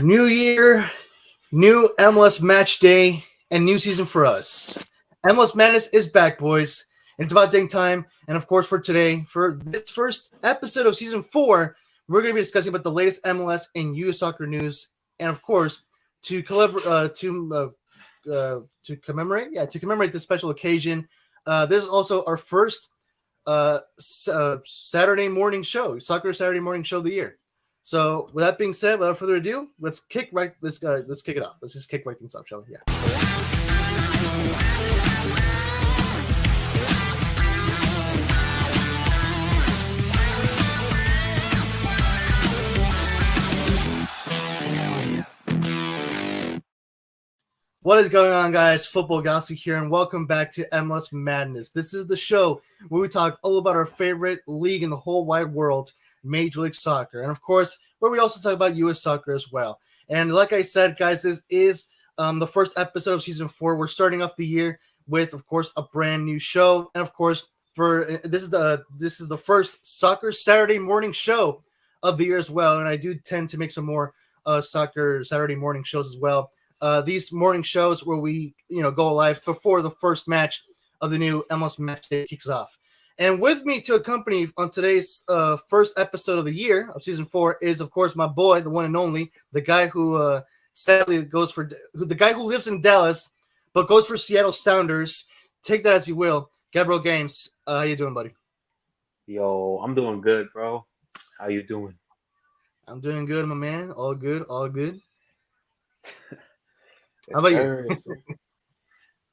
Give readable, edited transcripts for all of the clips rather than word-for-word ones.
New year, new MLS match day, and new season for us. MLS Madness is back, boys. And it's about dang time. And of course, for today, for this first episode of season 4, we're going to be discussing about the latest MLS and US soccer news. And of course, to commemorate this special occasion, this is also our first Saturday morning show, soccer Saturday morning show of the year. So, with that being said, without further ado, let's kick it off. Let's just kick right things off, shall we? Yeah. What is going on, guys? Football Galaxy here, and welcome back to MLS Madness. This is the show where we talk all about our favorite league in the whole wide world, Major League Soccer, and of course, where we also talk about U.S. soccer as well. And like I said, guys, this is the first episode of season 4. We're starting off the year with, of course, a brand new show, and of course, this is the first Soccer Saturday morning show of the year as well. And I do tend to make some more Soccer Saturday morning shows as well. These morning shows where we, go live before the first match of the new MLS Matchday kicks off. And with me to accompany on today's first episode of the year of season 4 is, of course, my boy, the one and only, the guy who sadly the guy who lives in Dallas but goes for Seattle Sounders. Take that as you will. Gabriel Games, how you doing, buddy? Yo, I'm doing good, bro. How you doing? I'm doing good, my man. All good, all good. Yes, How about you?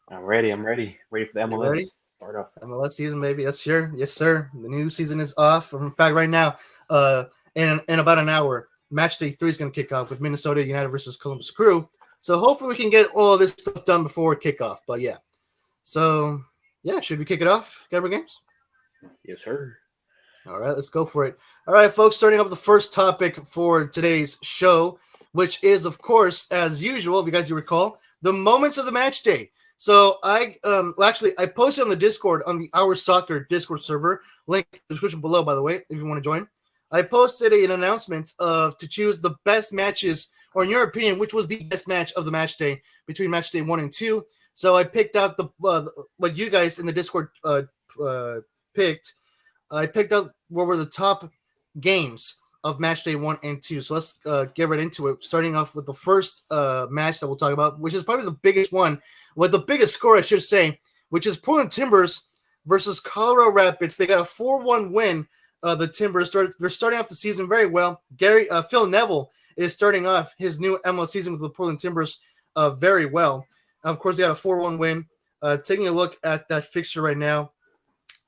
I'm ready. Ready for the MLS. Ready? Start off. MLS season, baby. Yes, sure. Yes, sir. The new season is off. In fact, right now, in about an hour, Matchday 3 is going to kick off with Minnesota United versus Columbus Crew. So hopefully we can get all this stuff done before kickoff. But yeah. So, yeah, should we kick it off, Gabriel Games? Yes, sir. All right, let's go for it. All right, folks, starting off with the first topic for today's show, which is, of course, as usual, if you guys recall, the moments of the match day. So I posted on the Discord, on the Our Soccer Discord server, link in the description below, by the way, if you want to join. I posted an announcement to choose the best matches, or in your opinion, which was the best match of the match day between match day 1 and 2. So I picked out what you guys in the Discord picked. I picked out what were the top games of match day 1 and 2. So let's get right into it, starting off with the first match that we'll talk about, which is probably the biggest one, with the biggest score, I should say, which is Portland Timbers versus Colorado Rapids. They got a 4-1 win. The Timbers, they're starting off the season very well. Phil Neville is starting off his new MLS season with the Portland Timbers very well. Of course, they got a 4-1 win. Taking a look at that fixture right now,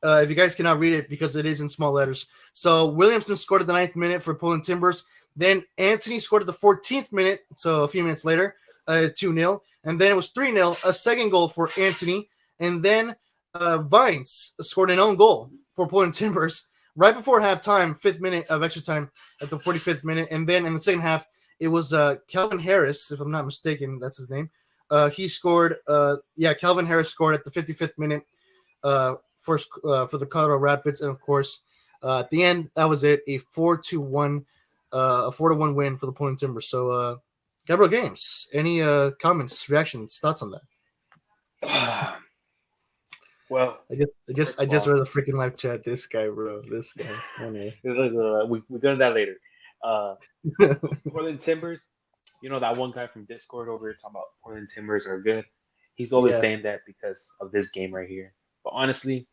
if you guys cannot read it because it is in small letters. So Williamson scored at the 9th minute for Portland Timbers. Then Anthony scored at the 14th minute, so a few minutes later, 2-0. And then it was 3-0, a second goal for Anthony. And then Vines scored an own goal for Portland Timbers right before halftime, 5th minute of extra time at the 45th minute. And then in the second half, it was Calvin Harris, if I'm not mistaken, that's his name. He scored, Calvin Harris scored at the 55th minute for the Colorado Rapids, and of course, at the end, that was it, a 4-1 win for the Portland Timbers. So, Gabriel Games, any comments, reactions, thoughts on that? Well, I just read the freaking live chat. This guy, bro, this guy. Anyway. We're doing that later. Portland Timbers, that one guy from Discord over here talking about Portland Timbers are good. He's always saying that because of this game right here. But honestly,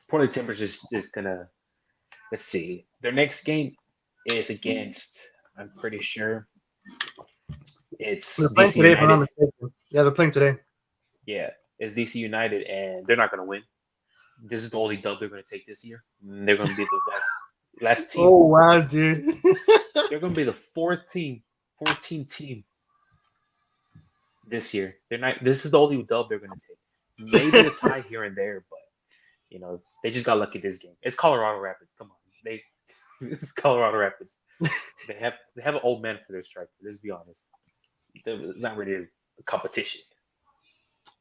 Portland Timbers is just gonna, let's see. Their next game is against, I'm pretty sure, it's they're playing DC today, United. Yeah, they're playing today. Yeah, it's DC United, and they're not gonna win. This is the only dub they're gonna take this year. And they're gonna be the last team. Oh wow, dude! They're gonna be the 14 team this year. They're not. This is the only dub they're gonna take. Maybe it's high here and there, but they just got lucky this game. It's Colorado Rapids. Come on, it's Colorado Rapids. They have an old man for their striker. Let's be honest. It's not really a competition.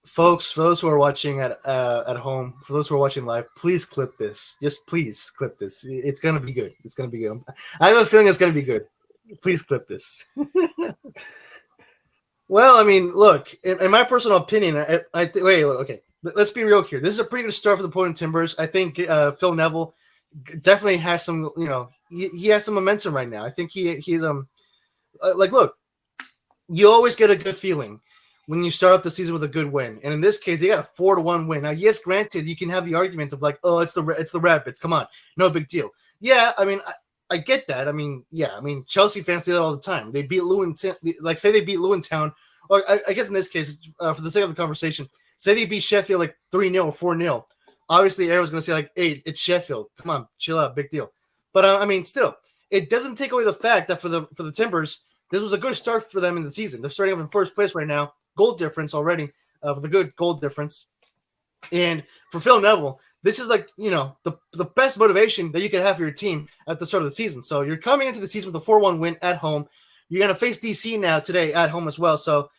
Folks, for those who are watching at home, for those who are watching live, please clip this. Just please clip this. It's gonna be good. It's gonna be good. I have a feeling it's gonna be good. Please clip this. Well, I mean, look, in my personal opinion, wait, okay. Let's be real here. This is a pretty good start for the Portland Timbers. I think Phil Neville definitely has some, he has some momentum right now. I think he's like, look, you always get a good feeling when you start off the season with a good win, and in this case, they got a 4-1 win. Now, yes, granted, you can have the argument of like, oh, it's the Rapids. Come on, no big deal. Yeah, I mean, I get that. I mean, yeah, I mean, Chelsea fans do that all the time. They beat Lewintown, like say they beat Lewintown, or I guess in this case, for the sake of the conversation, say they beat Sheffield like 3-0 or 4-0. Obviously, everyone's going to say like, hey, it's Sheffield. Come on, chill out, big deal. But I mean, still, it doesn't take away the fact that for the Timbers, this was a good start for them in the season. They're starting up in first place right now, goal difference already, with a good goal difference. And for Phil Neville, this is like, the best motivation that you could have for your team at the start of the season. So you're coming into the season with a 4-1 win at home. You're going to face DC now today at home as well. So,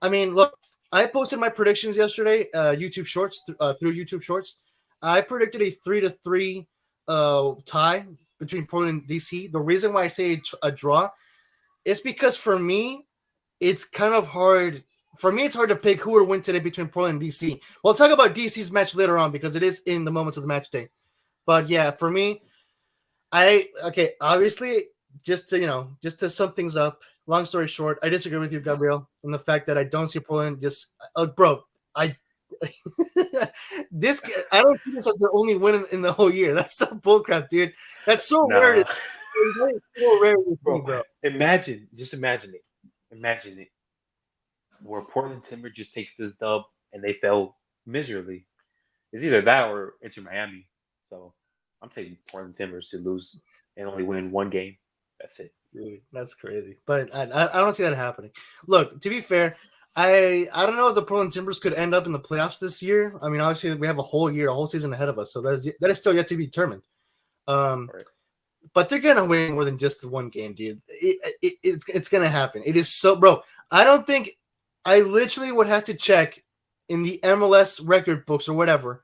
I mean, look, I posted my predictions yesterday, YouTube Shorts, through YouTube Shorts. I predicted a 3-3 tie between Portland and DC. The reason why I say a draw is because for me, it's kind of hard. For me, it's hard to pick who would win today between Portland and DC. We'll talk about DC's match later on because it is in the moments of the match day. But yeah, for me, obviously, just to sum things up, long story short, I disagree with you, Gabriel, in the fact that I don't see Portland bro, I don't see this as their only win in the whole year. That's so bullcrap, dude. That's so rare. Nah, It's so rare with me, bro. bro. Imagine it. Imagine it. Where Portland Timber just takes this dub and they fell miserably. It's either that or Inter Miami. So I'm taking Portland Timbers to lose and only win one game. That's it. Dude, that's crazy. But I don't see that happening. Look, to be fair, I don't know if the Portland Timbers could end up in the playoffs this year. I mean, obviously we have a whole season ahead of us, so that is still yet to be determined. Right. But they're gonna win more than just one game, dude. It's gonna happen. It is so, bro. I literally would have to check in the MLS record books or whatever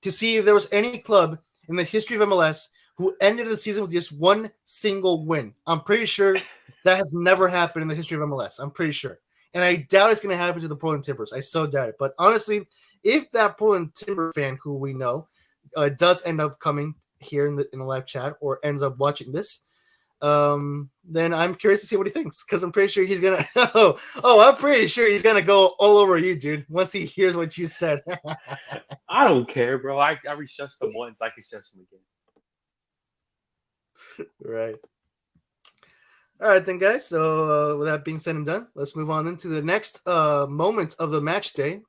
to see if there was any club in the history of MLS who ended the season with just one single win. I'm pretty sure that has never happened in the history of MLS. I'm pretty sure. And I doubt it's going to happen to the Portland Timbers. I so doubt it. But honestly, if that Portland Timber fan who we know does end up coming here in the live chat or ends up watching this, then I'm curious to see what he thinks because I'm pretty sure he's gonna. I'm pretty sure he's gonna go all over you, dude. Once he hears what you said. I don't care, bro. I restructured them once. I can stretch them again. Right. All right, then, guys. So with that being said and done, let's move on into the next moment of the match day,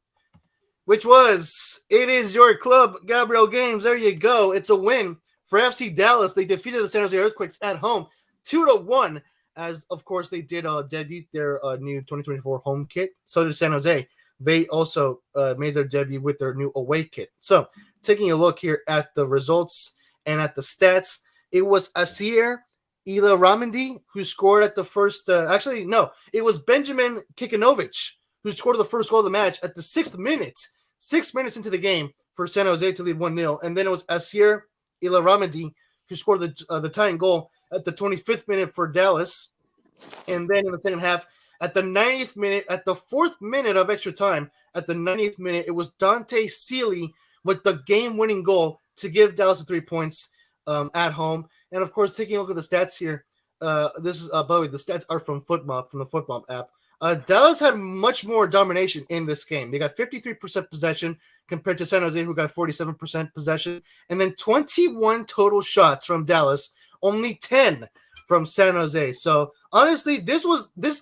which was it is your club, Gabriel Games. There you go. It's a win for FC Dallas. They defeated the San Jose Earthquakes at home 2-1, as of course they did debut their new 2024 home kit. So did San Jose. They also made their debut with their new away kit. So taking a look here at the results and at the stats, it was Asir Ilaramandi who scored at the first. It was Benjamin Kikanovic who scored the first goal of the match at the 6th minute. 6 minutes into the game for San Jose to lead 1-0, and then it was Asir Ilaramandi who scored the tying goal at the 25th minute for Dallas. And then in the second half, at the 90th minute, at the 4th minute of extra time, at the 90th minute, it was Dante Sealy with the game-winning goal to give Dallas the 3 points at home. And of course, taking a look at the stats here, this is by the way, the stats are from FootMob, from the FootMob app. Dallas had much more domination in this game. They got 53% possession compared to San Jose, who got 47% possession, and then 21 total shots from Dallas, only 10 from San Jose. So honestly, this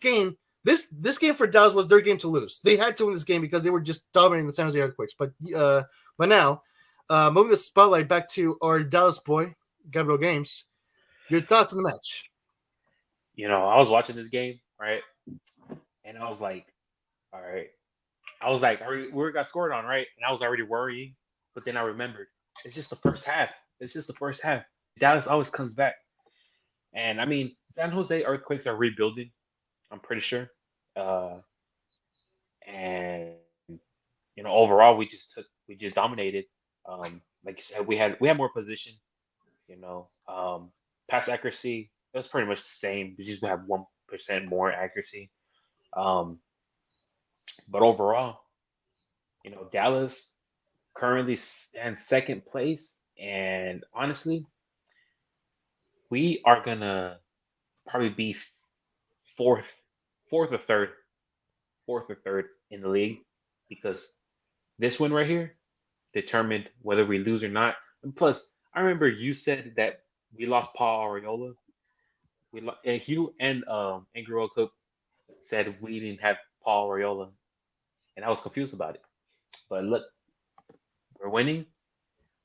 game for Dallas was their game to lose. They had to win this game because they were just dominating the San Jose Earthquakes. But now, moving the spotlight back to our Dallas boy, Gabriel Games. Your thoughts on the match? I was watching this game, right? And I was like, all right. I was like, we got scored on, right? And I was already worrying. But then I remembered, it's just the first half. Dallas always comes back. And I mean, San Jose Earthquakes are rebuilding, I'm pretty sure. And overall we just dominated. Like you said, we had more position, pass accuracy, it was pretty much the same. We just have 1% more accuracy. Um, but overall, Dallas currently stands second place, and honestly, we are gonna probably be fourth, fourth or third, fourth or third in the league because this one right here determined whether we lose or not. And plus, I remember you said that we lost Paul Areola. And Hugh and Gorilla Cook said we didn't have Paul Areola, and I was confused about it. But look, we're winning.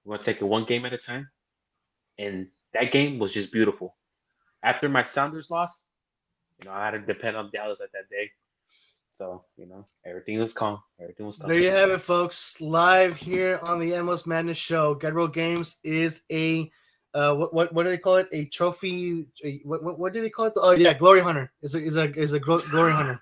We're gonna take it one game at a time, and that game was just beautiful. After my Sounders lost, I had to depend on Dallas at that day. So, everything was calm. Everything was calm. There you have it, folks. Live here on the MLS Madness show. Get Real Games is a what do they call it? A trophy? What do they call it? Oh yeah, Glory Hunter. Is a Glory Hunter.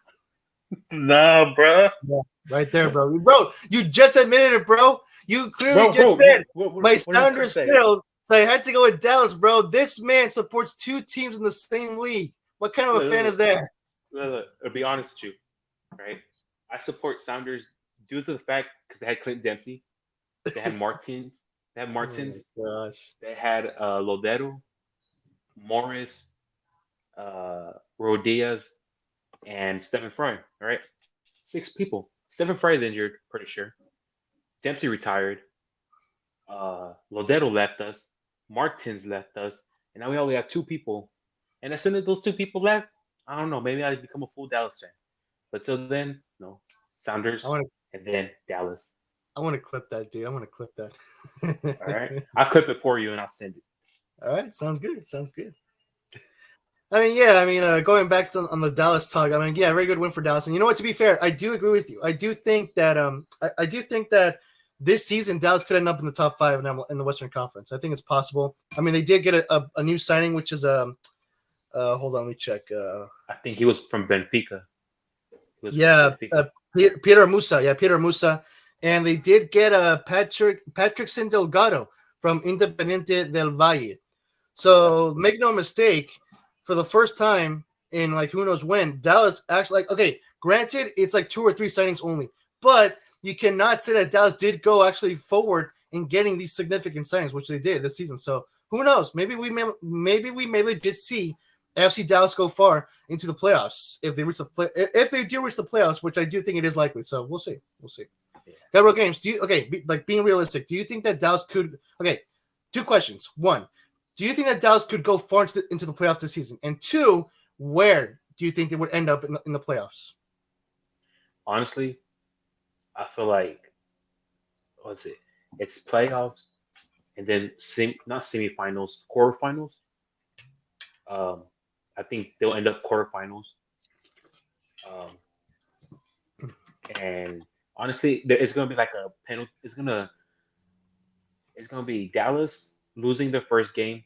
No, bro. Yeah, right there, bro. Bro, you just admitted it, bro. You clearly said my Sounders failed, so I had to go with Dallas, bro. This man supports two teams in the same league. What kind of a fan is that? Look, I'll be honest with you, right? I support Sounders due to the fact because they had Clint Dempsey, they had Martins, Oh gosh. They had Lodero, Morris, Rodriguez, and Stephen Fry. All right, 6 people. Stephen Fry is injured, pretty sure. Dempsey retired. Lodero left us. Martins left us, and now we only have 2 people. And as soon as those 2 people left, I don't know. Maybe I'd become a full Dallas fan. But till then, no. Sounders, and then Dallas. I want to clip that, dude. I want to clip that. All right. I'll clip it for you and I'll send it. All right. Sounds good. Sounds good. Going back on the Dallas talk, very good win for Dallas. And you know what? To be fair, I do agree with you. I do think that I do think that this season Dallas could end up in the top 5 in the Western Conference. I think it's possible. They did get a new signing, which is hold on, let me check. I think he was from Benfica. Peter Musa. Yeah, Peter Musa. And they did get Patrickson Delgado from Independiente del Valle. So make no mistake, for the first time in who knows when, Dallas actually granted it's 2 or 3 signings only, but you cannot say that Dallas did go actually forward in getting these significant signings, which they did this season. So who knows? Maybe we may legit see FC Dallas go far into the playoffs if they do reach the playoffs, which I do think it is likely. So we'll see. Got Real Games. Being realistic, do you think that Dallas could? Okay, 2 questions. 1, do you think that Dallas could go far into the playoffs this season? And 2, where do you think they would end up in the playoffs? Honestly, I feel like it's playoffs and then not semifinals, quarterfinals. I think they'll end up quarterfinals. And honestly, it's gonna be like a penalty. It's gonna be Dallas losing the first game,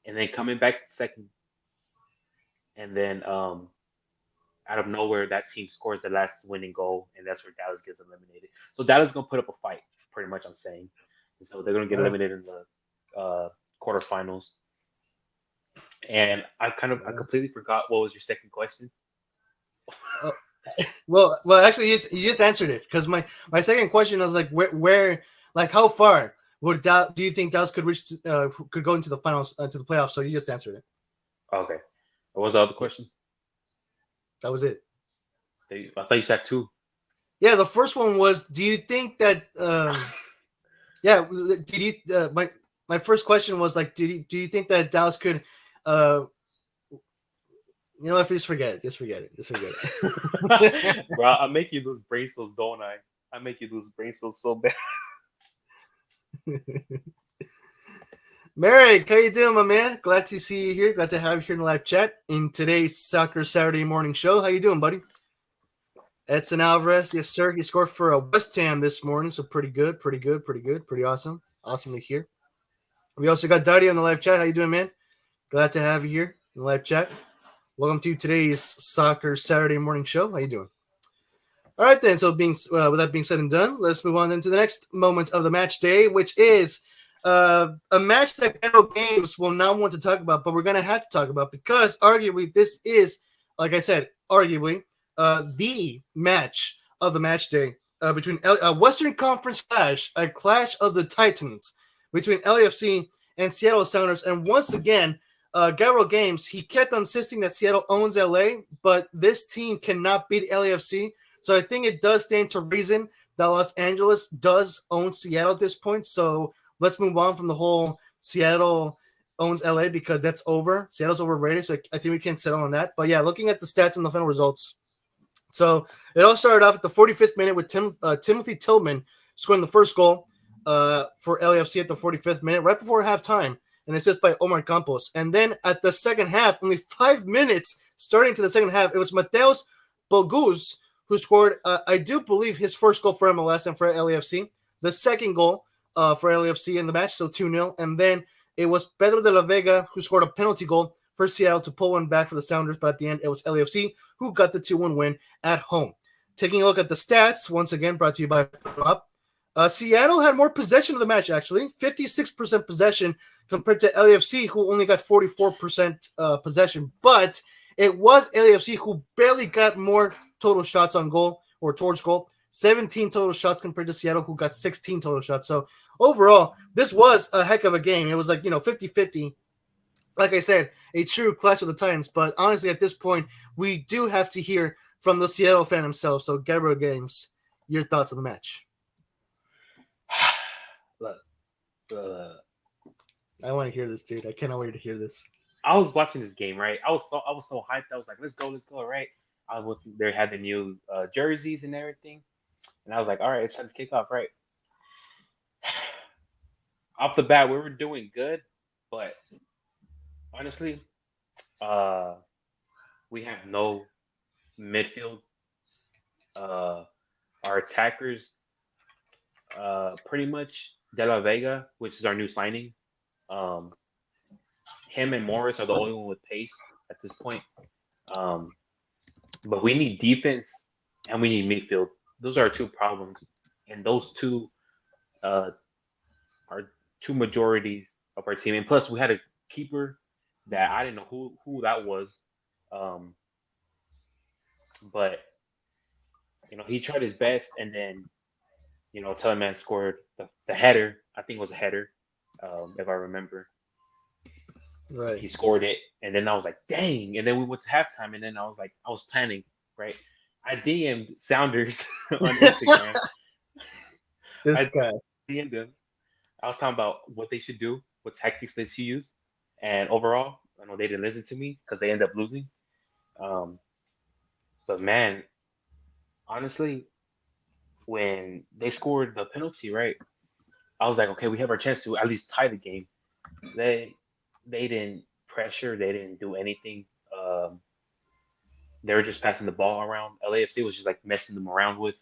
and then coming back second, and then out of nowhere that team scores the last winning goal, and that's where Dallas gets eliminated. So Dallas is gonna put up a fight, pretty much. I'm saying, so they're gonna get eliminated in the quarterfinals. And I completely forgot what was your second question. Well, actually, you just answered it, because my second question was where how far do you think Dallas could reach could go into the finals to the playoffs? So you just answered it. Okay. What was the other question? That was it. I thought you said 2. Yeah, the first one was, do you think that my first question was do you think that Dallas could if you just forget it. Bro, I make you lose brain cells, don't I? I make you lose brain cells so bad. Merrick, how you doing, my man? Glad to see you here. Glad to have you here in the live chat in today's Soccer Saturday morning show. How you doing, buddy? Edson Alvarez, yes, sir. He scored for a West Ham this morning, so pretty good. Pretty awesome. Awesome to hear. We also got Daddy on the live chat. How you doing, man? Glad to have you here in the live chat. Welcome to today's Soccer Saturday morning show. How you doing? All right, then. So with that being said and done, let's move on into the next moment of the match day, which is a match that Ghetto Games will not want to talk about, but we're going to have to talk about because arguably this is, like I said, arguably the match of the match day between Western Conference clash, a clash of the Titans between LAFC and Seattle Sounders. And once again, Ghetto Games, he kept insisting that Seattle owns LA, but this team cannot beat LAFC. So I think it does stand to reason that Los Angeles does own Seattle at this point. So let's move on from the whole Seattle owns LA because that's over. Seattle's overrated, so I think we can settle on that. But yeah, looking at the stats and the final results. So it all started off at the 45th minute with Timothy Tillman scoring the first goal for LAFC at the 45th minute, right before halftime, and assist by Omar Campos. And then at the second half, only 5 minutes starting to the second half, it was Mateus Bogus who scored, I do believe, his first goal for MLS and for LAFC. The second goal for LAFC in the match, so 2-0. And then it was Pedro de la Vega who scored a penalty goal for Seattle to pull one back for the Sounders, but at the end, it was LAFC who got the 2-1 win at home. Taking a look at the stats, once again, brought to you by Up. Seattle had more possession of the match, actually. 56% possession compared to LAFC, who only got 44% possession. But it was LAFC who barely got more total shots on goal or towards goal. 17 total shots compared to Seattle, who got 16 total shots. So overall, this was a heck of a game. It was like, 50-50. Like I said, a true clash of the Titans. But honestly, at this point, we do have to hear from the Seattle fan himself. So, Gabriel Games, your thoughts on the match? Look, I want to hear this, dude. I cannot wait to hear this. I was watching this game, right? I was so hyped. I was like, let's go, right? They had the new jerseys and everything, and I was like, all right, it's time to kick off, right? Off the bat, we were doing good, but honestly, we have no midfield. Our attackers, pretty much De La Vega, which is our new signing. Him and Morris are the only one with pace at this point. But we need defense and we need midfield. Those are our two problems, and those two are two majorities of our team. And plus, we had a keeper that I didn't know who that was, but he tried his best, and then Telemann scored the header. I think it was a header, if I remember. Right. He scored it, and then I was like, dang. And then we went to halftime, and then I was planning, right? I DM'd Sounders on Instagram. This guy. DM'd them. I was talking about what they should do, what tactics they should use. And overall, I know they didn't listen to me because they ended up losing. But man, honestly, when they scored the penalty, right, I was like, okay, we have our chance to at least tie the game. They didn't pressure. They didn't do anything. They were just passing the ball around. LAFC was just like messing them around with.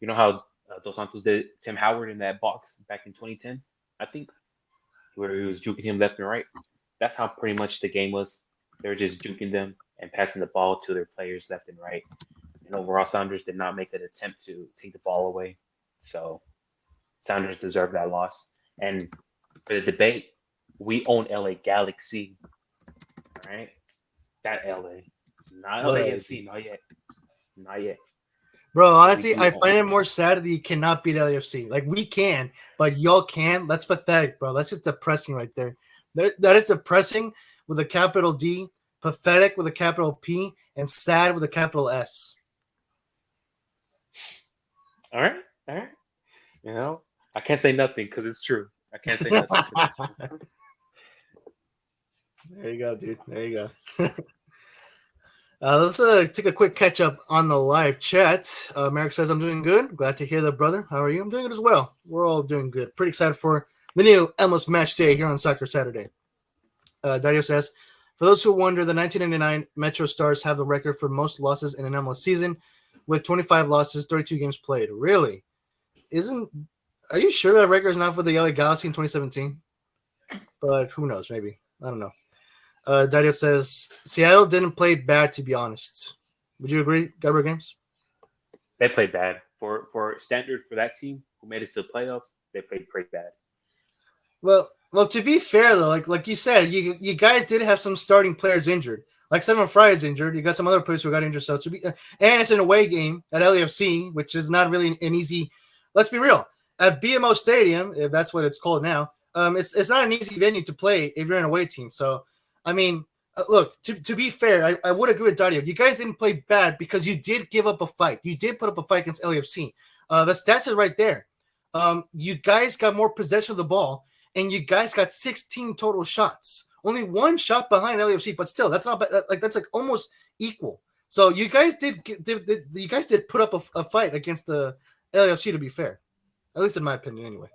You know how Dos Santos did Tim Howard in that box back in 2010, I think, where he was juking him left and right. That's how pretty much the game was. They were just juking them and passing the ball to their players left and right. And overall, Sounders did not make an attempt to take the ball away. So Sounders deserved that loss. And for the debate, we own LA Galaxy, right? That LA, not LAFC, not yet. Bro, honestly, I find it more sad that you cannot beat LAFC. Like, we can, but y'all can. That's pathetic, bro. That's just depressing right there. That is depressing with a capital D, pathetic with a capital P, and sad with a capital S. All right. I can't say nothing because it's true. I can't say nothing. There you go, dude. There you go. Let's take a quick catch up on the live chat. Merrick says, I'm doing good. Glad to hear that, brother. How are you? I'm doing good as well. We're all doing good. Pretty excited for the new MLS Matchday here on Soccer Saturday. Dario says, for those who wonder, the 1999 Metro Stars have the record for most losses in an MLS season with 25 losses, 32 games played. Really? Are you sure that record is not for the LA Galaxy in 2017? But who knows? Maybe. I don't know. Dario says, Seattle didn't play bad, to be honest. Would you agree, Gabriel Games? They played bad. For standard for that team who made it to the playoffs, they played pretty bad. Well, to be fair though, like you said, you guys did have some starting players injured. Like Seven Fry is injured. You got some other players who got injured. So and it's an away game at LAFC, which is not really an easy. Let's be real. At BMO Stadium, if that's what it's called now, it's not an easy venue to play if you're an away team. So, I mean, look, to be fair, I would agree with Dario. You guys didn't play bad because you did give up a fight. You did put up a fight against LAFC. The stats is right there. You guys got more possession of the ball, and you guys got 16 total shots. Only one shot behind LAFC, but still, that's not bad. That's like almost equal. So you guys did put up a fight against the LAFC. To be fair, at least in my opinion, anyway.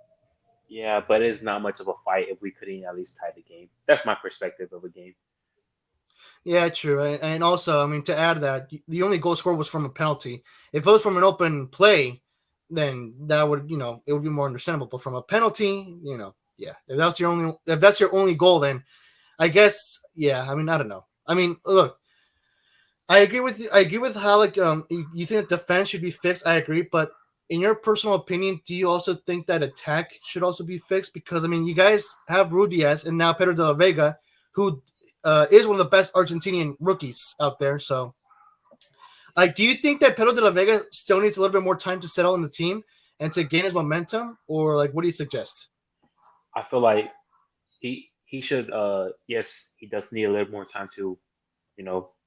Yeah, but it's not much of a fight if we couldn't at least tie the game. That's my perspective of a game. Yeah, true. And also, I mean, to add that, the only goal scored was from a penalty. If it was from an open play, then that would, it would be more understandable. But from a penalty, yeah, if that's your only goal, then I guess, yeah. I mean, I don't know. I mean, look, I agree with you. I agree with how you think that defense should be fixed. I agree, but in your personal opinion, do you also think that attack should also be fixed? Because I mean, you guys have Rudias and now Pedro de la Vega, who is one of the best Argentinian rookies out there. So, like, do you think that Pedro de la Vega still needs a little bit more time to settle in the team and to gain his momentum, or like, what do you suggest? I feel like he should yes, he does need a little more time to,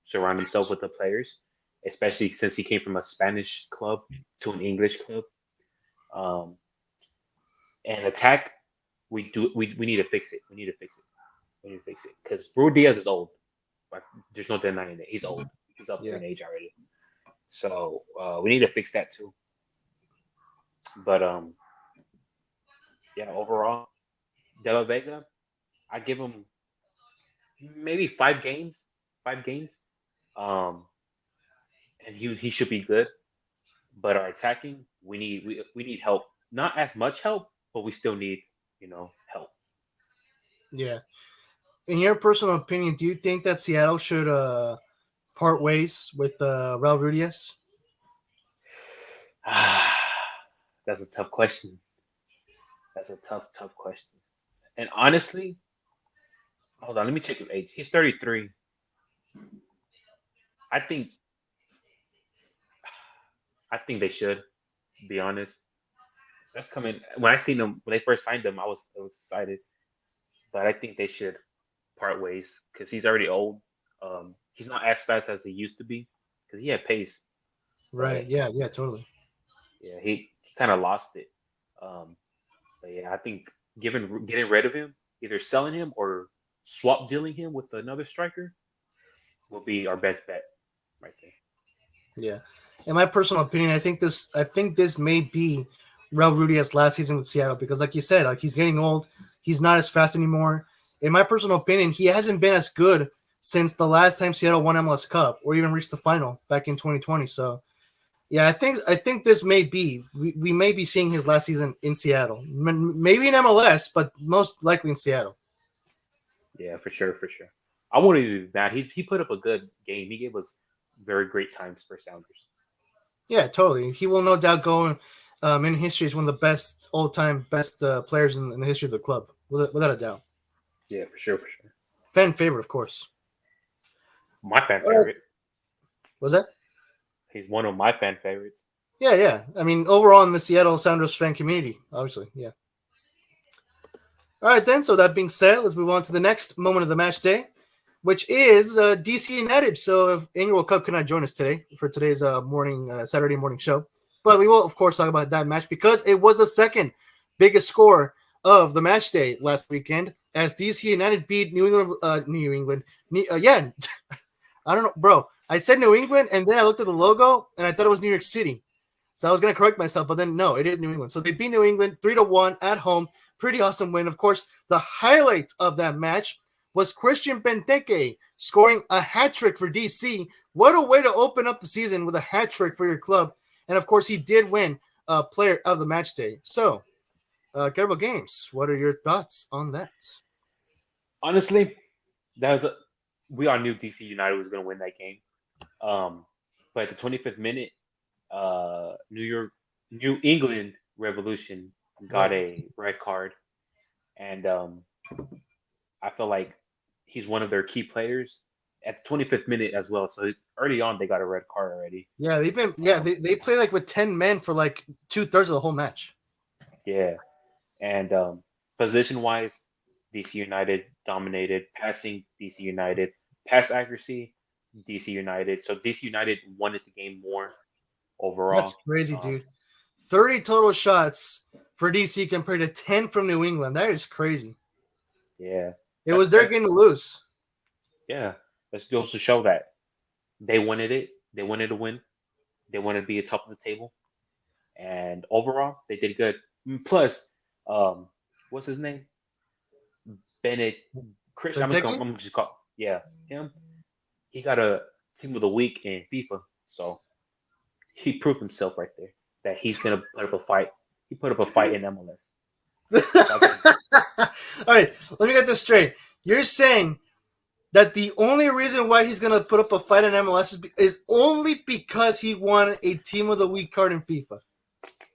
surround himself with the players, especially since he came from a Spanish club to an English club. Um, and attack, we need to fix it. We need to fix it. We need to fix it because Ruiz Diaz is old. Like, there's no denying it. He's old. He's up there Yeah. in age already. So we need to fix that too. But yeah, overall, De La Vega, I give him maybe 5 games, 5 games. Um, and he should be good. But our attacking, we need help. Not as much help, but we still need help. Yeah. In your personal opinion, do you think that Seattle should part ways with Raul Rudias? That's a tough question. That's a tough question. And honestly, hold on, let me check his age. He's 33. I think I think they should be honest. That's coming. When I seen them when they first signed him, I was excited, but I think they should part ways because he's already old. He's not as fast as he used to be because he had pace, Right. but Yeah. Yeah. Totally. yeah, he kind of lost it. Um, but yeah, I think getting rid of him, either selling him or swap dealing him with another striker, will be our best bet right there. Yeah. In my personal opinion, I think this may be Raul Rudias' last season with Seattle because, like you said, like he's getting old. He's not as fast anymore. In my personal opinion, he hasn't been as good since the last time Seattle won MLS Cup or even reached the final back in 2020. So yeah, I think this may be we may be seeing his last season in Seattle, maybe in MLS, but most likely in Seattle. Yeah, for sure, for sure. I wanted to do that. He put up a good game. He gave us very great times for Sounders. Yeah, totally. He will no doubt go in history as one of the best all-time best players in the history of the club, without a doubt. Yeah, for sure, for sure. Fan favorite, of course. My fan All right. favorite. Was that? He's one of my fan favorites. Yeah, yeah. I mean, overall in the Seattle Sounders fan community, obviously, yeah. All right, then. So that being said, let's move on to the next moment of the match day, which is DC United. So if Annual Cup cannot join us today for today's Saturday morning show, but we will, of course, talk about that match because it was the second biggest score of the match day last weekend as DC United beat New England. Yeah, I don't know, bro. I said New England, and then I looked at the logo, and I thought it was New York City. So I was going to correct myself, but then no, it is New England. So they beat New England 3-1 at home. Pretty awesome win. Of course, the highlight of that match was Christian Benteke scoring a hat trick for DC. What a way to open up the season with a hat trick for your club. And of course, he did win player of the match day. So, Gabriel Games, what are your thoughts on that? Honestly, we all knew DC United was going to win that game. But at the 25th minute, New England Revolution got a red card, and I feel like he's one of their key players at the 25th minute as well. So early on, they got a red card already. Yeah, they play like with 10 men for like 2/3 of the whole match. Yeah, and position wise, DC United dominated. Passing, DC United. Pass accuracy, DC United. So DC United wanted the game more That's overall. crazy, dude. 30 total shots for DC compared to 10 from New England. That is crazy. Yeah, It was their game to lose. Yeah, that goes to show that they wanted it. They wanted to win. They wanted to be at top of the table, and overall, they did good. Plus, what's his name? Bennett. Chris. I'm just call. Yeah, him. He got a team of the week in FIFA, so he proved himself right there that he's gonna put up a fight. He put up a fight in MLS. All right, let me get this straight. You're saying that the only reason why he's gonna put up a fight in MLS is only because he won a Team of the Week card in FIFA.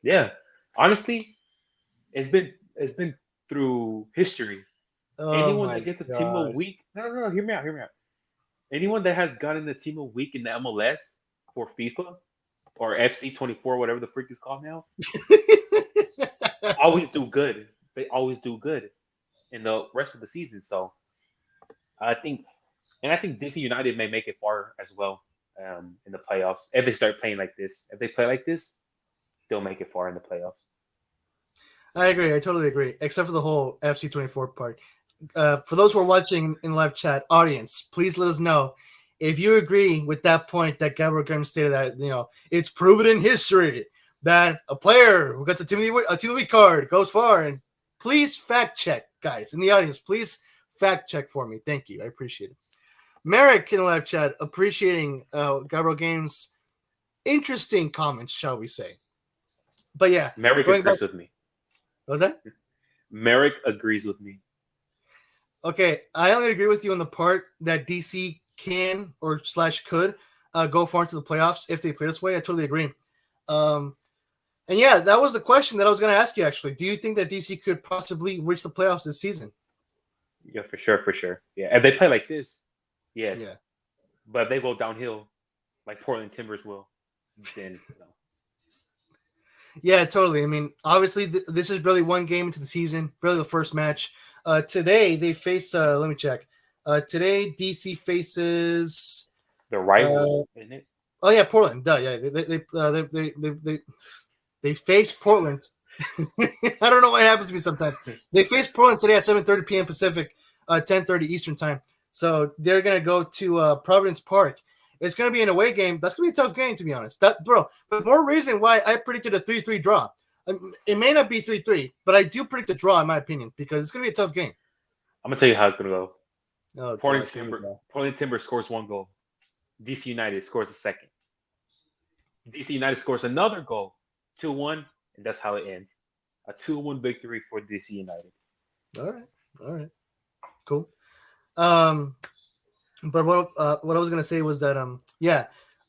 Yeah, honestly, it's been through history. Anyone that gets a Team of the Week, no, hear me out. Anyone that has gotten the Team of the Week in the MLS for FIFA or FC24, whatever the freak is called now, always do good. They always do good in the rest of the season. So I think DC United may make it far as well in the playoffs if they start playing like this. If they play like this, they'll make it far in the playoffs. I agree. I totally agree, except for the whole FC24 part. For those who are watching in live chat, audience, please let us know if you agree with that point that Gabriel Grimm stated, that it's proven in history that a player who gets a Team of the Week card goes far. And please fact check, guys in the audience. Please fact check for me. Thank you. I appreciate it. Merrick in the live chat appreciating Gabriel Game's interesting comments, shall we say. But yeah, Merrick agrees with me. What was that? Merrick agrees with me. Okay, I only agree with you on the part that DC can or / could go far into the playoffs if they play this way. I totally agree. And yeah, that was the question that I was going to ask you, actually. Do you think that DC could possibly reach the playoffs this season? Yeah, for sure. Yeah, if they play like this, yes. Yeah. But if they go downhill, like Portland Timbers will, then no. Yeah, totally. I mean, obviously, this is barely one game into the season, barely the first match. Today, they face, let me check. Today, DC faces the rival, isn't it? Oh yeah, Portland. Duh, yeah, they face Portland. I don't know what happens to me sometimes. They face Portland today at 7:30 p.m. Pacific, 10:30 Eastern time. So they're gonna go to Providence Park. It's gonna be an away game. That's gonna be a tough game, to be honest. But more reason why I predicted a 3-3 draw. It may not be 3-3, but I do predict a draw in my opinion because it's gonna be a tough game. I'm gonna tell you how it's gonna go. Oh, Portland Timber scores 1 goal. DC United scores the second. DC United scores another goal, 2-1, and that's how it ends. A 2-1 victory for DC United. All right, cool. But what I was gonna say was that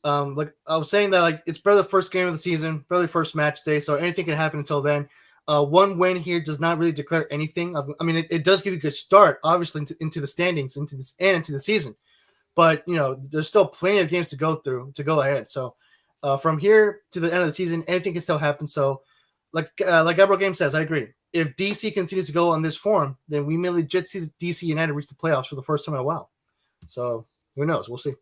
like I was saying that like it's barely the first game of the season, barely first match day, so anything can happen until then. One win here does not really declare anything. I mean, it does give you a good start, obviously, into the standings, into the season. But there's still plenty of games to go through to go ahead. So from here to the end of the season, anything can still happen. So like Gabriel Game says, I agree. If DC continues to go on this form, then we may legit see DC United reach the playoffs for the first time in a while. So who knows? We'll see.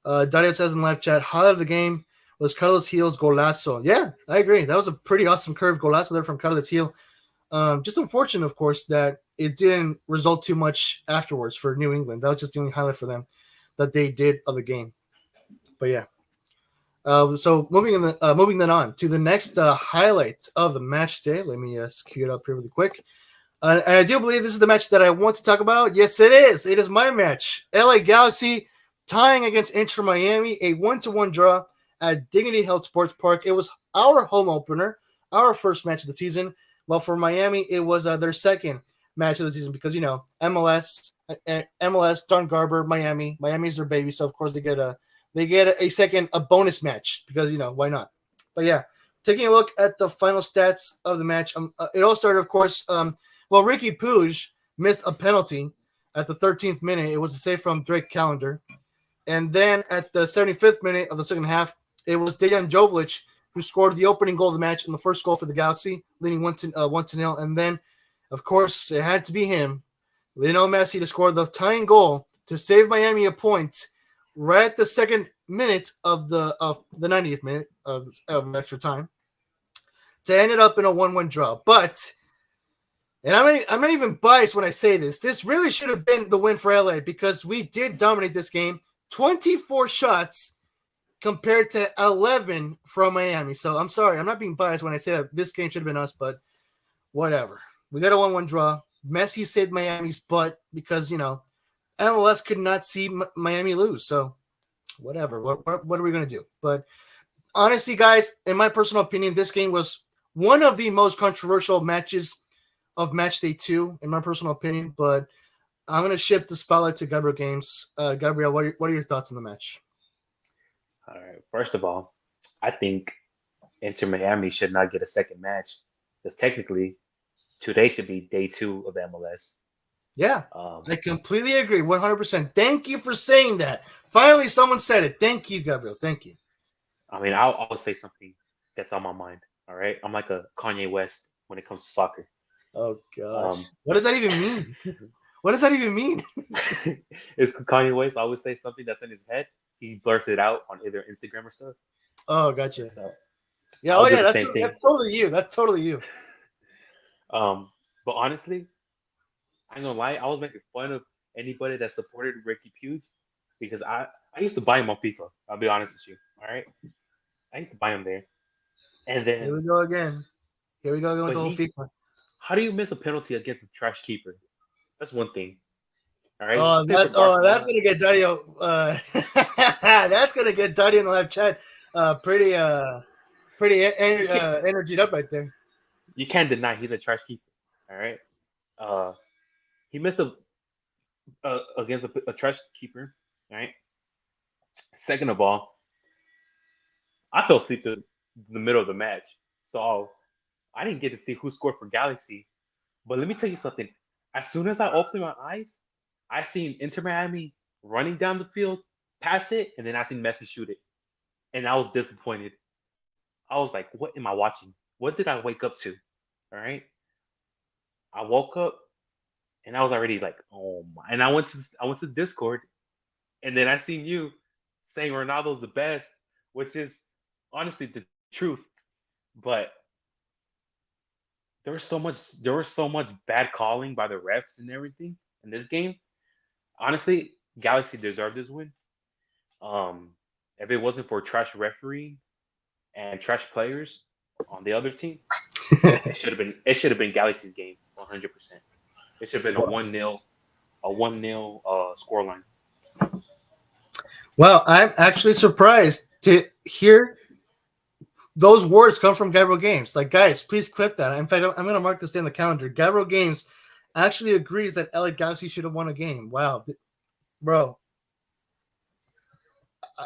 Dario says in live chat, highlight of the game was Carlos Gil's golazo. Yeah, I agree. That was a pretty awesome curve golazo there from Carlos Gil. Just unfortunate, of course, that it didn't result too much afterwards for New England. That was just the only highlight for them that they did of the game. But yeah. So moving then on to the next highlight of the match day. Let me cue it up here really quick. And I do believe this is the match that I want to talk about. Yes, it is. It is my match. LA Galaxy tying against Inter Miami, a 1-1 draw at Dignity Health Sports Park. It was our home opener, our first match of the season. Well, for Miami, it was their second match of the season because MLS, Don Garber, Miami's their baby, so of course they get a bonus match because why not? But yeah, taking a look at the final stats of the match, it all started, of course, Well, Ricky Puig missed a penalty at the 13th minute. It was a save from Drake Callender. And then at the 75th minute of the second half, it was Dejan Jovic who scored the opening goal of the match and the first goal for the Galaxy, leading 1-0. And then, of course, it had to be him, Lionel Messi, to score the tying goal to save Miami a point right at the second minute of the 90th minute of extra time to end it up in a 1-1 draw. But, and I'm not even biased when I say this really should have been the win for LA because we did dominate this game. 24 shots compared to 11 from Miami. So I'm sorry, I'm not being biased when I say that this game should have been us, but whatever. We got a 1-1 draw. Messi saved Miami's butt because, MLS could not see Miami lose. So whatever. What are we going to do? But honestly, guys, in my personal opinion, this game was one of the most controversial matches of Matchday 2, in my personal opinion. But I'm going to shift the spotlight to Gabriel Games. Gabriel, what are your thoughts on the match? All right. First of all, I think Inter Miami should not get a second match because technically today should be day 2 of MLS. Yeah, I completely agree, 100%. Thank you for saying that. Finally, someone said it. Thank you, Gabriel. Thank you. I mean, I'll always say something that's on my mind. All right, I'm like a Kanye West when it comes to soccer. Oh gosh, what does that even mean? What does that even mean? It's Kanye West always say something that's in his head. He blurts it out on either Instagram or stuff. Oh, gotcha. So, yeah, that's totally you. That's totally you. But honestly, I ain't gonna lie, I was making fun of anybody that supported Ricky Puig because I used to buy him on FIFA. I'll be honest with you. All right, I used to buy him there, and then here we go again. Here we go with the whole FIFA. How do you miss a penalty against a trash keeper? That's one thing. All right. That's gonna get Daddy. That's gonna get Daddy in the live chat. Pretty energied up right there. You can't deny he's a trash keeper. All right. He missed against a trash keeper. All right. Second of all, I fell asleep in the middle of the match, so I didn't get to see who scored for Galaxy. But let me tell you something. As soon as I opened my eyes, I seen Inter Miami running down the field, pass it, and then I seen Messi shoot it. And I was disappointed. I was like, what am I watching? What did I wake up to? All right. I woke up and I was already like, oh my. And I went to Discord, and then I seen you saying Ronaldo's the best, which is honestly the truth. But there was so much bad calling by the refs and everything in this game. Honestly, Galaxy deserved this win. If it wasn't for trash referee and trash players on the other team, it should have been Galaxy's game 100%. It should have been a 1-0 scoreline. Well, I'm actually surprised to hear those words come from Gabriel Games. Like, guys, please clip that. In fact, I'm going to mark this in the calendar. Gabriel Games actually agrees that LA Galaxy should have won a game. Wow, bro.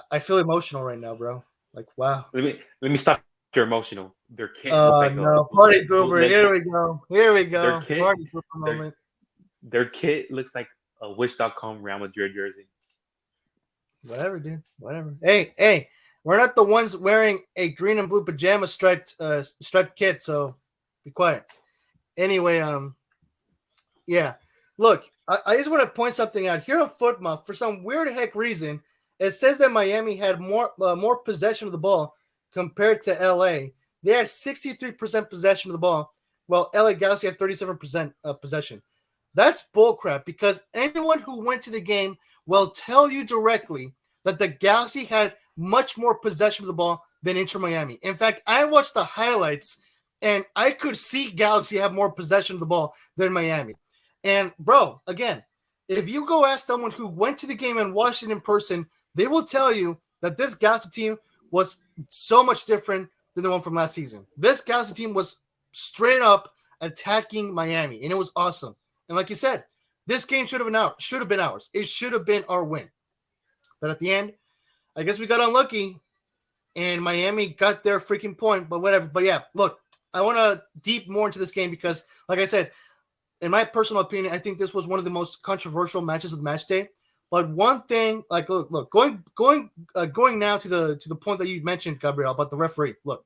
I feel emotional right now, bro. Like, wow. Let me stop. You're emotional. Their kid. Party Goober. Here we go. Party Goober moment. Their kid looks like a Wish.com Real Madrid jersey. Whatever, dude. Whatever. Hey. We're not the ones wearing a green and blue pajama striped kit, so be quiet. Anyway, yeah. Look, I just want to point something out. Here on FootMuff, for some weird heck reason, it says that Miami had more possession of the ball compared to LA. They had 63% possession of the ball, while LA Galaxy had 37% possession. That's bullcrap because anyone who went to the game will tell you directly that the Galaxy had much more possession of the ball than Inter Miami. In fact, I watched the highlights and I could see Galaxy have more possession of the ball than Miami. And bro, again, if you go ask someone who went to the game and watched it in person, they will tell you that this Galaxy team was so much different than the one from last season. This Galaxy team was straight up attacking Miami, and it was awesome. And like you said, this game should have been ours. It should have been our win. But at the end, I guess we got unlucky, and Miami got their freaking point, but whatever. But yeah, look, I want to deep more into this game because, like I said, in my personal opinion, I think this was one of the most controversial matches of the match day. But one thing, like, look, going now to the point that you mentioned, Gabriel, about the referee. Look,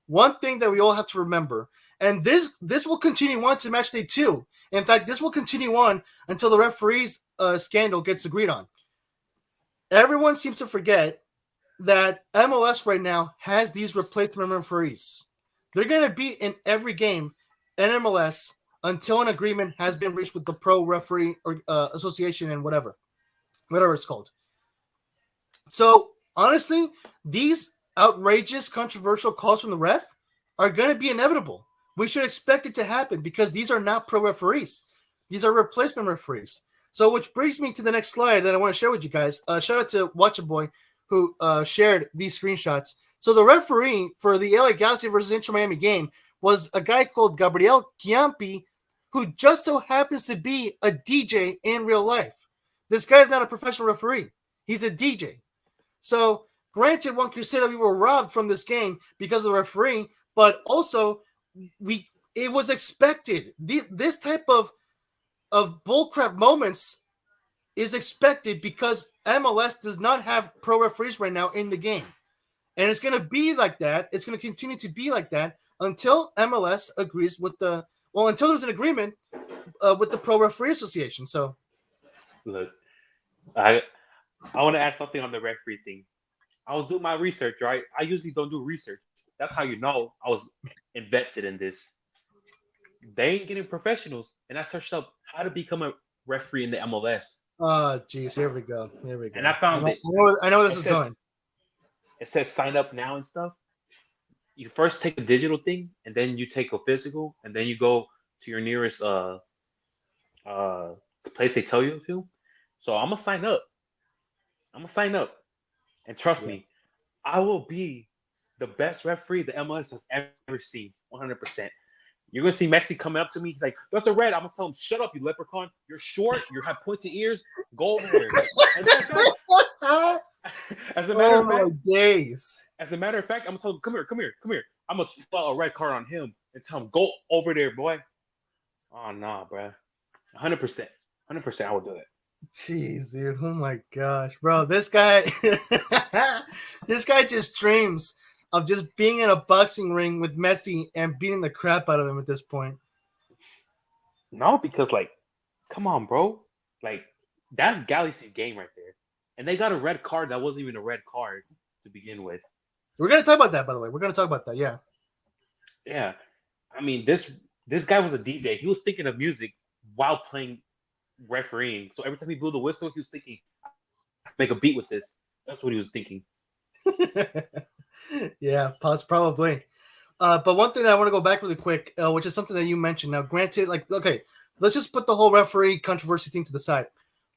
one thing that we all have to remember, and this will continue on to match day 2. In fact, this will continue on until the referees scandal gets agreed on. Everyone seems to forget that MLS right now has these replacement referees. They're going to be in every game in MLS until an agreement has been reached with the pro referee or association and whatever it's called. So honestly, these outrageous, controversial calls from the ref are going to be inevitable. We should expect it to happen because these are not pro referees. These are replacement referees. So which brings me to the next slide that I want to share with you guys. Shout out to Watch a Boy who shared these screenshots. So the referee for the LA Galaxy versus Inter Miami game was a guy called Gabriel Chiampi, who just so happens to be a DJ in real life. This guy's not a professional referee. He's a DJ. So granted, one could say that we were robbed from this game because of the referee, but also it was expected. This type of bullcrap moments is expected because MLS does not have pro referees right now in the game. And it's going to be like that. It's going to continue to be like that until MLS agrees with until there's an agreement with the Pro Referee Association. So, look, I want to add something on the referee thing. I was doing my research, right? I usually don't do research. That's how you know I was invested in this. They ain't getting professionals, and I searched up how to become a referee in the MLS. Oh, geez, here we go. And I found it. I know where this is going. It says sign up now and stuff. You first take a digital thing, and then you take a physical, and then you go to your nearest place they tell you to. So I'm gonna sign up. And trust me, I will be the best referee the MLS has ever seen. 100%. You're gonna see Messi coming up to me. He's like, "That's a red." I'm gonna tell him, "Shut up, you leprechaun. You're short. You have pointy ears. Go over there." As a matter of fact, I'm gonna tell him, "Come here. I'm gonna spell a red card on him and tell him, go over there, boy." Oh nah, bro. 100%. I will do that. Jeez, dude. Oh my gosh, bro. This guy just dreams of just being in a boxing ring with Messi and beating the crap out of him at this point. No, because come on, bro. That's Galaxy's game right there. And they got a red card that wasn't even a red card to begin with. We're gonna talk about that, by the way. We're gonna talk about that, yeah. Yeah. I mean, this guy was a DJ. He was thinking of music while playing refereeing. So every time he blew the whistle, he was thinking, make a beat with this. That's what he was thinking. Yeah, probably. But one thing that I want to go back really quick, which is something that you mentioned. Now, granted, okay, let's just put the whole referee controversy thing to the side.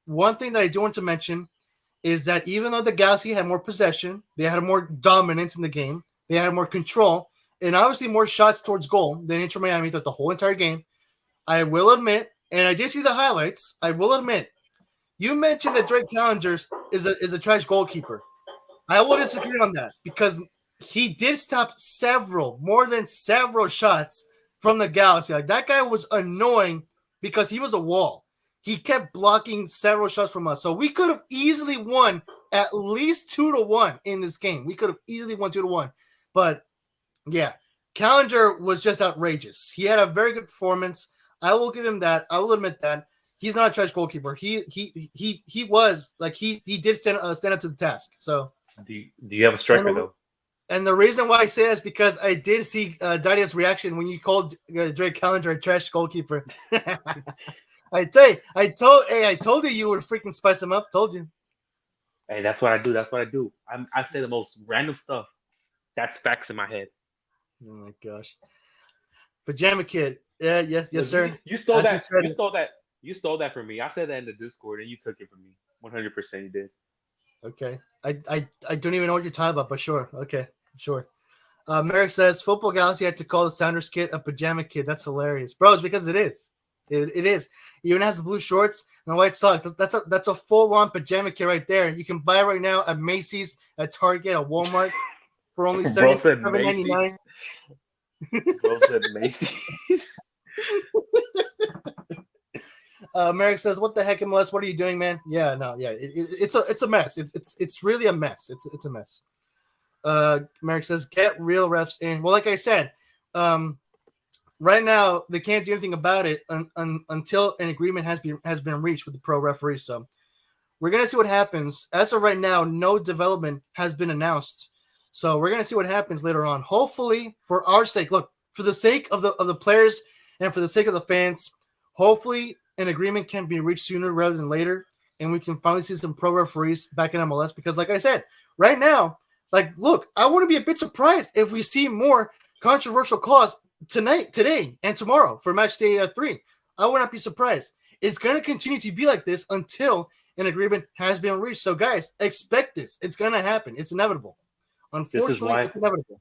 One thing that I do want to mention is that even though the Galaxy had more possession, they had more dominance in the game, they had more control, and obviously more shots towards goal than Inter Miami throughout the whole entire game. I will admit, and I did see the highlights, I will admit, you mentioned that Drake Challenger is a trash goalkeeper. I will disagree on that because he did stop more than several shots from the Galaxy. That guy was annoying because he was a wall. He kept blocking several shots from us. So we could have easily won at least 2-1 in this game. We could have easily won 2-1. But yeah, Challenger was just outrageous. He had a very good performance. I will give him that. I will admit that. He's not a trash goalkeeper. He was he did stand up to the task. So do you have a striker though? And the reason why I say that is because I did see Dadia's reaction when you called Drake Challenger a trash goalkeeper. I told you would freaking spice him up. Told you. Hey, that's what I do. I say the most random stuff. That's facts in my head. Oh my gosh. Pajama Kid. Yeah, yes, sir. You stole that. You stole that from me. I said that in the Discord, and you took it from me. 100%, you did. Okay. I don't even know what you're talking about, but sure. Okay, sure. Merrick says Football Galaxy had to call the Sounders kid a pajama kid. That's hilarious, bro. It's because it is. It is. It even has the blue shorts and the white socks. That's a full-on pajama kit right there. You can buy it right now at Macy's, at Target, at Walmart for only $7.99. Bro said Macy's. Merrick says, "What the heck, MLS? What are you doing, man?" Yeah, no, yeah, it's a mess. It's really a mess. It's a mess. Merrick says, "Get real refs in." Well, like I said, right now they can't do anything about it until an agreement has been reached with the pro referees. So we're gonna see what happens. As of right now, no development has been announced. So we're gonna see what happens later on. Hopefully, for our sake, look, for the sake of the players and for the sake of the fans, hopefully an agreement can be reached sooner rather than later, and we can finally see some pro referees back in MLS. Because, like I said, right now, like, look, I wouldn't be a bit surprised if we see more controversial calls today, and tomorrow for Matchday 3. I would not be surprised. It's going to continue to be like this until an agreement has been reached. So, guys, expect this. It's going to happen. It's inevitable. Unfortunately, it's inevitable.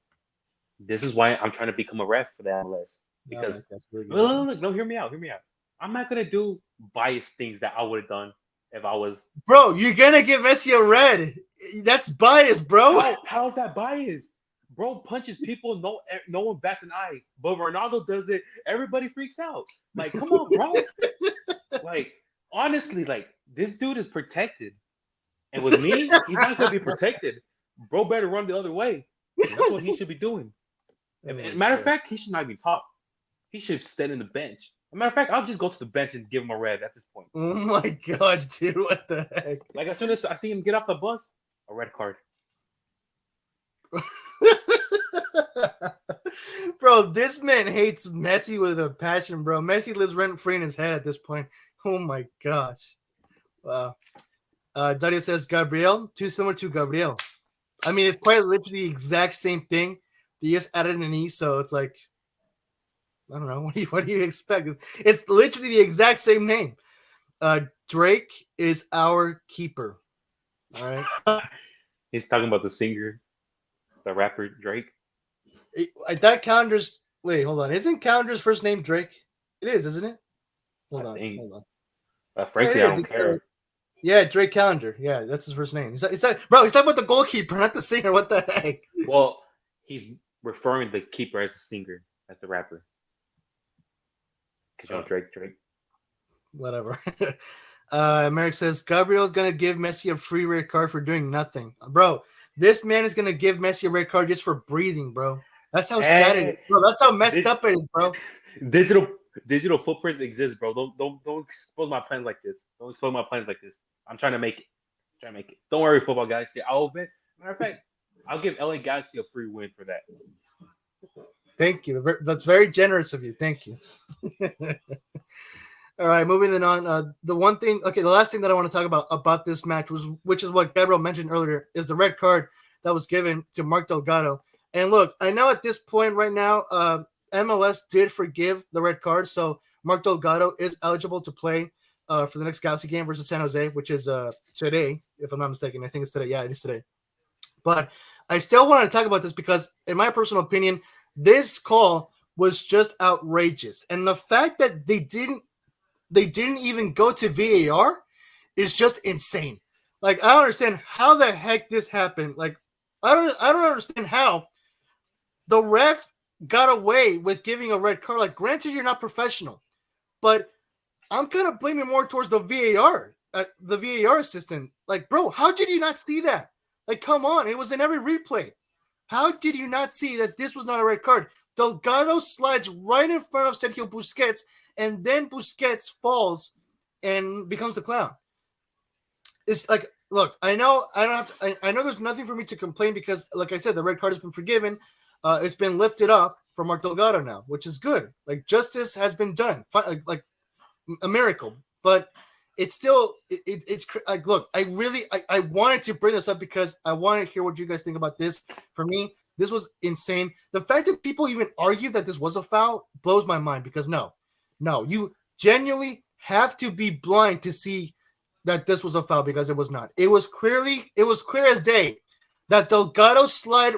This is why I'm trying to become a ref for the MLS. Because look, no, hear me out. I'm not gonna do biased things that I would have done if I was. Bro, you're gonna give Messi a red. That's biased, bro. How's that biased? Bro punches people, no one bats an eye. But Ronaldo does it, everybody freaks out. Like, come on, bro. Like, honestly, like, this dude is protected. And with me, he's not gonna be protected. Bro better run the other way. That's what he should be doing. Matter of fact, he should not be top. He should stand in the bench. As a matter of fact, I'll just go to the bench and give him a red at this point. Oh my gosh, dude, what the heck? Like, as soon as I see him get off the bus, a red card. Bro, this man hates Messi with a passion, bro. Messi lives rent-free in his head at this point. Oh my gosh. Wow. Dario says, Gabriel, too similar to Gabriel. I mean, it's quite literally the exact same thing. They just added an E, so it's like, I don't know. What do you expect? It's literally the exact same name. Drake is our keeper. All right. He's talking about the singer, the rapper Drake. That Calendar's. Wait, hold on. Isn't Calendar's first name Drake? It is, isn't it? Hold on. Frankly, I don't care. Yeah, Drake Calendar. Yeah, that's his first name. Bro, he's talking about the goalkeeper, not the singer. What the heck? Well, he's referring to the keeper as the singer, as the rapper. Drake. Whatever. Merrick says Gabriel's gonna give Messi a free red card for doing nothing, bro. This man is gonna give Messi a red card just for breathing, bro. That's how sad it is, bro. That's how messed up it is, bro. Digital footprints exist, bro. Don't expose my plans like this. Don't expose my plans like this. I'm trying to make it. Don't worry, football guys. I'll bet. Matter of fact, I'll give LA Galaxy a free win for that. Thank you. That's very generous of you. Thank you. All right, moving on. The last thing that I want to talk about this match which is what Gabriel mentioned earlier, is the red card that was given to Mark Delgado. And look, I know at this point right now, MLS did forgive the red card, so Mark Delgado is eligible to play for the next Galaxy game versus San Jose, which is today, if I'm not mistaken. I think it's today. Yeah, it is today. But I still want to talk about this because, in my personal opinion, this call was just outrageous, and the fact that they didn't even go to VAR is just insane. Like, I don't understand how the heck this happened. Like, I don't understand how the ref got away with giving a red card. Like, granted, you're not professional, but I'm kind of blaming more towards the VAR assistant. Like, bro, how did you not see that? Like, come on, it was in every replay. How did you not see that this was not a red card? Delgado slides right in front of Sergio Busquets, and then Busquets falls and becomes the clown. It's like, look, I know there's nothing for me to complain because, like I said, the red card has been forgiven. It's been lifted off from Mark Delgado now, which is good. Like, justice has been done, like a miracle. But it's still, it's like, look, I wanted to bring this up because I wanted to hear what you guys think about this. For me, this was insane. The fact that people even argue that this was a foul blows my mind because no, you genuinely have to be blind to see that this was a foul because it was not. It was clear as day that Delgado slid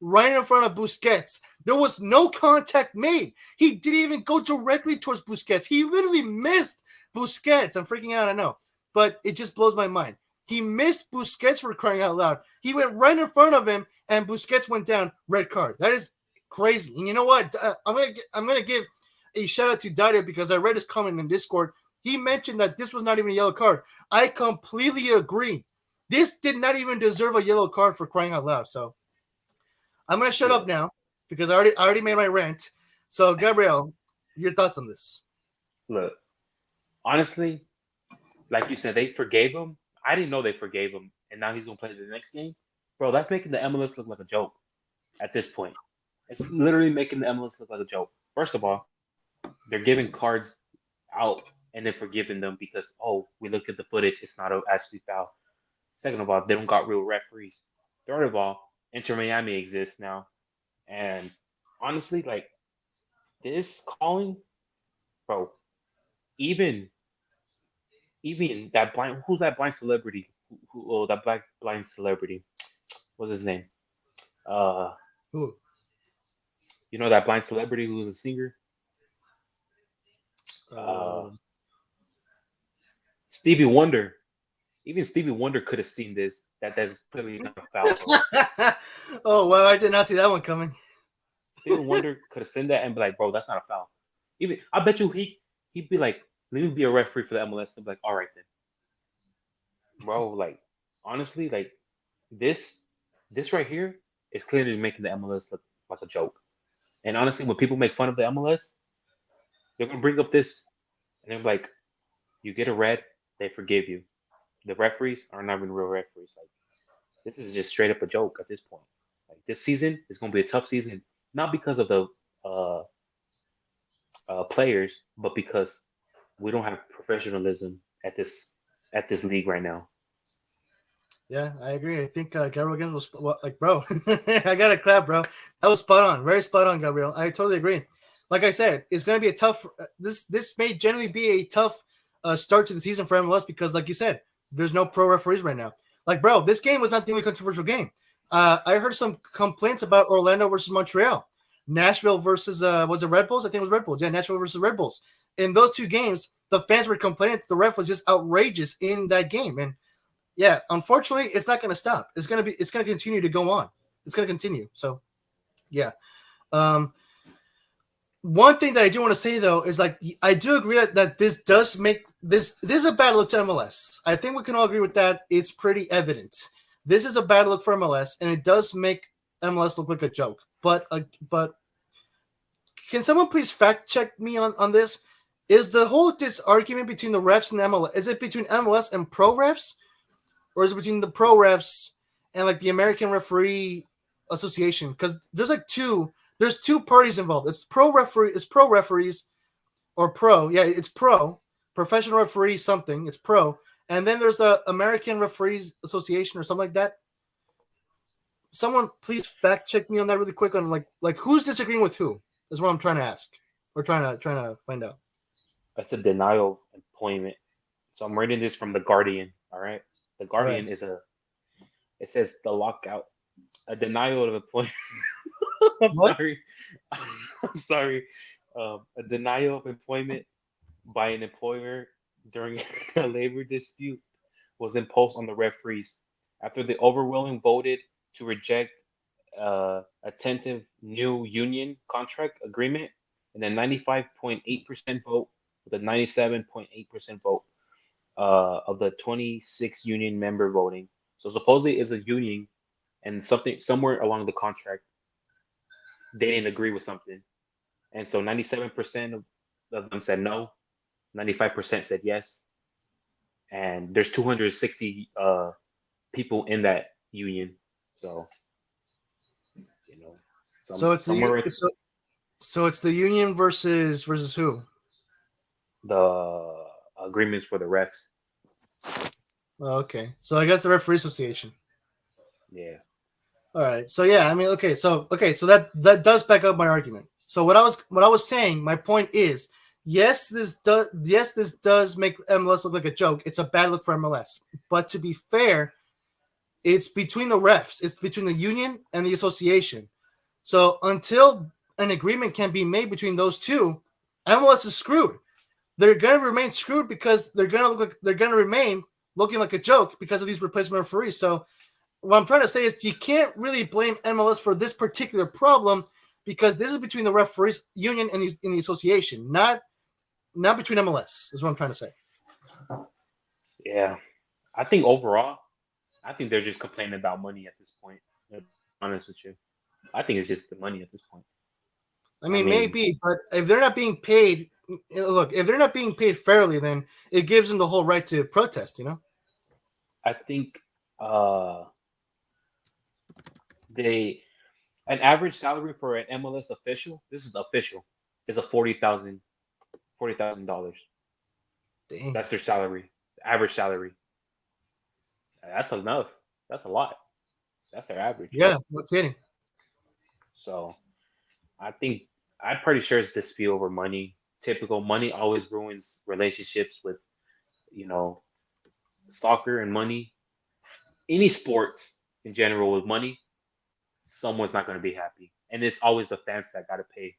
right in front of Busquets. There was no contact made. He didn't even go directly towards Busquets. He literally missed Busquets. I'm freaking out, I know, but it just blows my mind. He missed Busquets, for crying out loud. He went right in front of him, and Busquets went down. Red card. That is crazy. And you know what? I'm gonna give a shout out to Dario because I read his comment in Discord. He mentioned that this was not even a yellow card. I completely agree. This did not even deserve a yellow card, for crying out loud. So I'm gonna shut up now because I already made my rant. So Gabriel, your thoughts on this? Look, honestly, like you said, they forgave him. I didn't know they forgave him, and now he's gonna play the next game, bro. That's making the MLS look like a joke at this point. It's literally making the MLS look like a joke. First of all, they're giving cards out and then forgiving them because we looked at the footage, it's not actually foul. Second of all, they don't got real referees. Third of all, Inter Miami exists now, and honestly, like this calling, bro, even that blind who's that blind celebrity that black blind celebrity, what's his name, uh Who? you know that blind celebrity who was a singer, uh Uh, Stevie Wonder. Even Stevie Wonder could have seen this, that's clearly not a foul, bro. oh wow, I did not see that one coming. Stevie Wonder could have seen that and be like, bro, that's not a foul. Even I bet you he'd be like, let me be a referee for the MLS and be like, all right then, bro. Like honestly, like this this right here is clearly making the MLS look like a joke. And honestly, when people make fun of the MLS, they're gonna bring up this and they're like, you get a red, they forgive you. The referees are not even real referees. Like this is just straight up a joke at this point. Like this season is gonna be a tough season, not because of the uh, players, but because we don't have professionalism at this league right now. Yeah, I agree. I think Gabriel again was like, bro. I gotta clap, bro. That was spot on, very spot on, Gabriel. I totally agree. Like I said, it's gonna be a tough. This may generally be a tough start to the season for MLS because, like you said, there's no pro referees right now. Like, bro, this game was not the only controversial game. I heard some complaints about Orlando versus Montreal, Nashville versus was it Red Bulls? I think it was Red Bulls. Yeah, Nashville versus Red Bulls. In those two games, the fans were complaining that the ref was just outrageous in that game, and yeah, unfortunately, it's not going to stop. It's going to continue to go on. It's going to continue. So, yeah. One thing that I do want to say though is like I do agree that this does make this is a bad look to MLS. I think we can all agree with that. It's pretty evident. This is a bad look for MLS, and it does make MLS look like a joke. But can someone please fact check me on this? Is the whole this argument between the refs and MLS? Is it between MLS and pro refs? Or is it between the pro refs and like the American Referee Association? Because there's two parties involved. It's pro referees or pro. Yeah, it's pro, professional referee something. It's pro. And then there's the American Referees Association or something like that. Someone please fact check me on that really quick on like who's disagreeing with who is what I'm trying to ask. Or trying to find out. That's a denial of employment. So I'm reading this from the Guardian. All right. The Guardian Right. it says the lockout, a denial of employment. I'm What? sorry. I'm sorry. A denial of employment by an employer during a labor dispute was imposed on the referees after the overwhelming voted to reject a tentative new union contract agreement and a 95.8% vote with a 97.8% vote of the 26 union member voting. So supposedly is a union and something somewhere along the contract they didn't agree with something. And so 97% of them said no, 95% said yes. And there's 260 people in that union. So, you know, So it's somewhere so it's the union versus who? the agreements for the refs. Oh, okay. So I guess the referee association. Yeah. All right. So yeah, I mean, so that does back up my argument. So what I was saying, my point is, yes, this does make MLS look like a joke. It's a bad look for MLS. But to be fair, it's between the refs. It's between the union and the association. So until an agreement can be made between those two, MLS is screwed. They're going to remain screwed because they're going to remain looking like a joke because of these replacement referees. So what I'm trying to say is you can't really blame MLS for this particular problem because this is between the referees union and the association, not not between MLS. Is what I'm trying to say. Yeah, I think overall, I think they're just complaining about money at this point. To be honest with you, I think it's just the money at this point. I I mean, mean, maybe, but if they're not being paid, look, if they're not being paid fairly, then it gives them the whole right to protest. I think uh, they an average salary for an MLS official. This is official. Is a $40,000. Dang. That's their salary. Average salary. That's enough. That's a lot. That's their average. Yeah, no kidding. So I think I'm pretty sure it's dispute over money. Typical money always ruins relationships with you know soccer and money. Any sports in general with money, someone's not going to be happy, and it's always the fans that got to pay.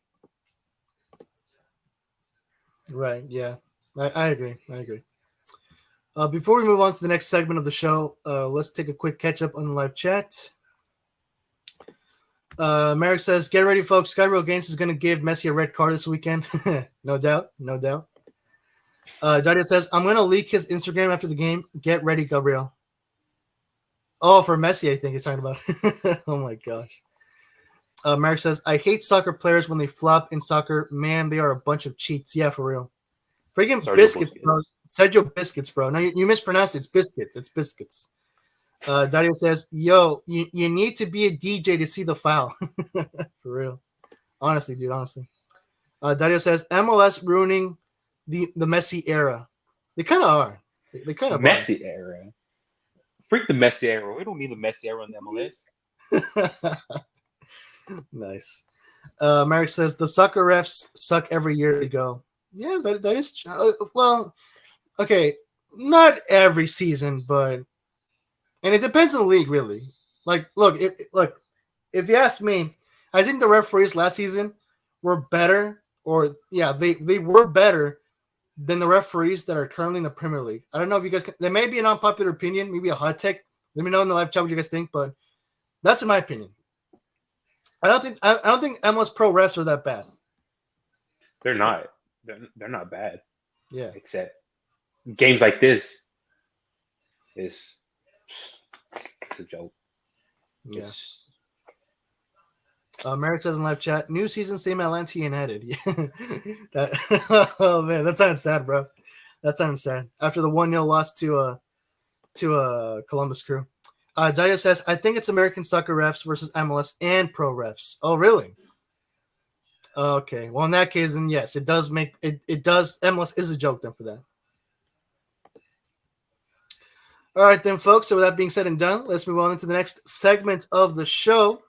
Right. Yeah, I agree. I agree. Before we move on to the next segment of the show, let's take a quick catch up on the live chat. Merrick says, "Get ready, folks. Skyro Games is going to give Messi a red card this weekend. No doubt. No doubt." Dario says, "I'm going to leak his Instagram after the game. Get ready, Gabriel." Oh, for Messi, I think he's talking about. Oh my gosh. Merrick says, "I hate soccer players when they flop in soccer. Man, they are a bunch of cheats. Yeah, for real. Freaking Sergio biscuits, Busquets. bro. Sergio Biscuits, bro. No, you mispronounced it. It's biscuits. It's biscuits." Dario says, "Yo, you need to be a DJ to see the foul." For real. Honestly, dude, honestly. Dario says, "MLS ruining the Messi era." They kind of are. They kind of Messi era. Freak the Messi era. We don't need the Messi era in the MLS. are. Nice. Merrick says, "The soccer refs suck every year they go." Yeah, that is well, okay, not every season, but and it depends on the league, really. Like, look, if you ask me, I think the referees last season were better, or yeah, they were better than the referees that are currently in the Premier League. I don't know if you guys can, there may be an unpopular opinion, maybe a hot take. Let me know in the live chat what you guys think, but that's in my opinion. I don't think MLS Pro refs are that bad. They're not. They're not bad. Yeah. Except games like this is it's a joke. Yeah. It's, Mary says in live chat, "New season, same Atlanta United." Yeah. That, oh man, that sounds sad, bro. That sounds sad. After the 1-0 loss to Columbus Crew. Dario says, "I think it's American soccer refs versus MLS and pro refs." Oh, really? Okay. Well, in that case, then yes, it does make it. It does. MLS is a joke then for that. All right, then, folks. So with that being said and done, let's move on into the next segment of the show,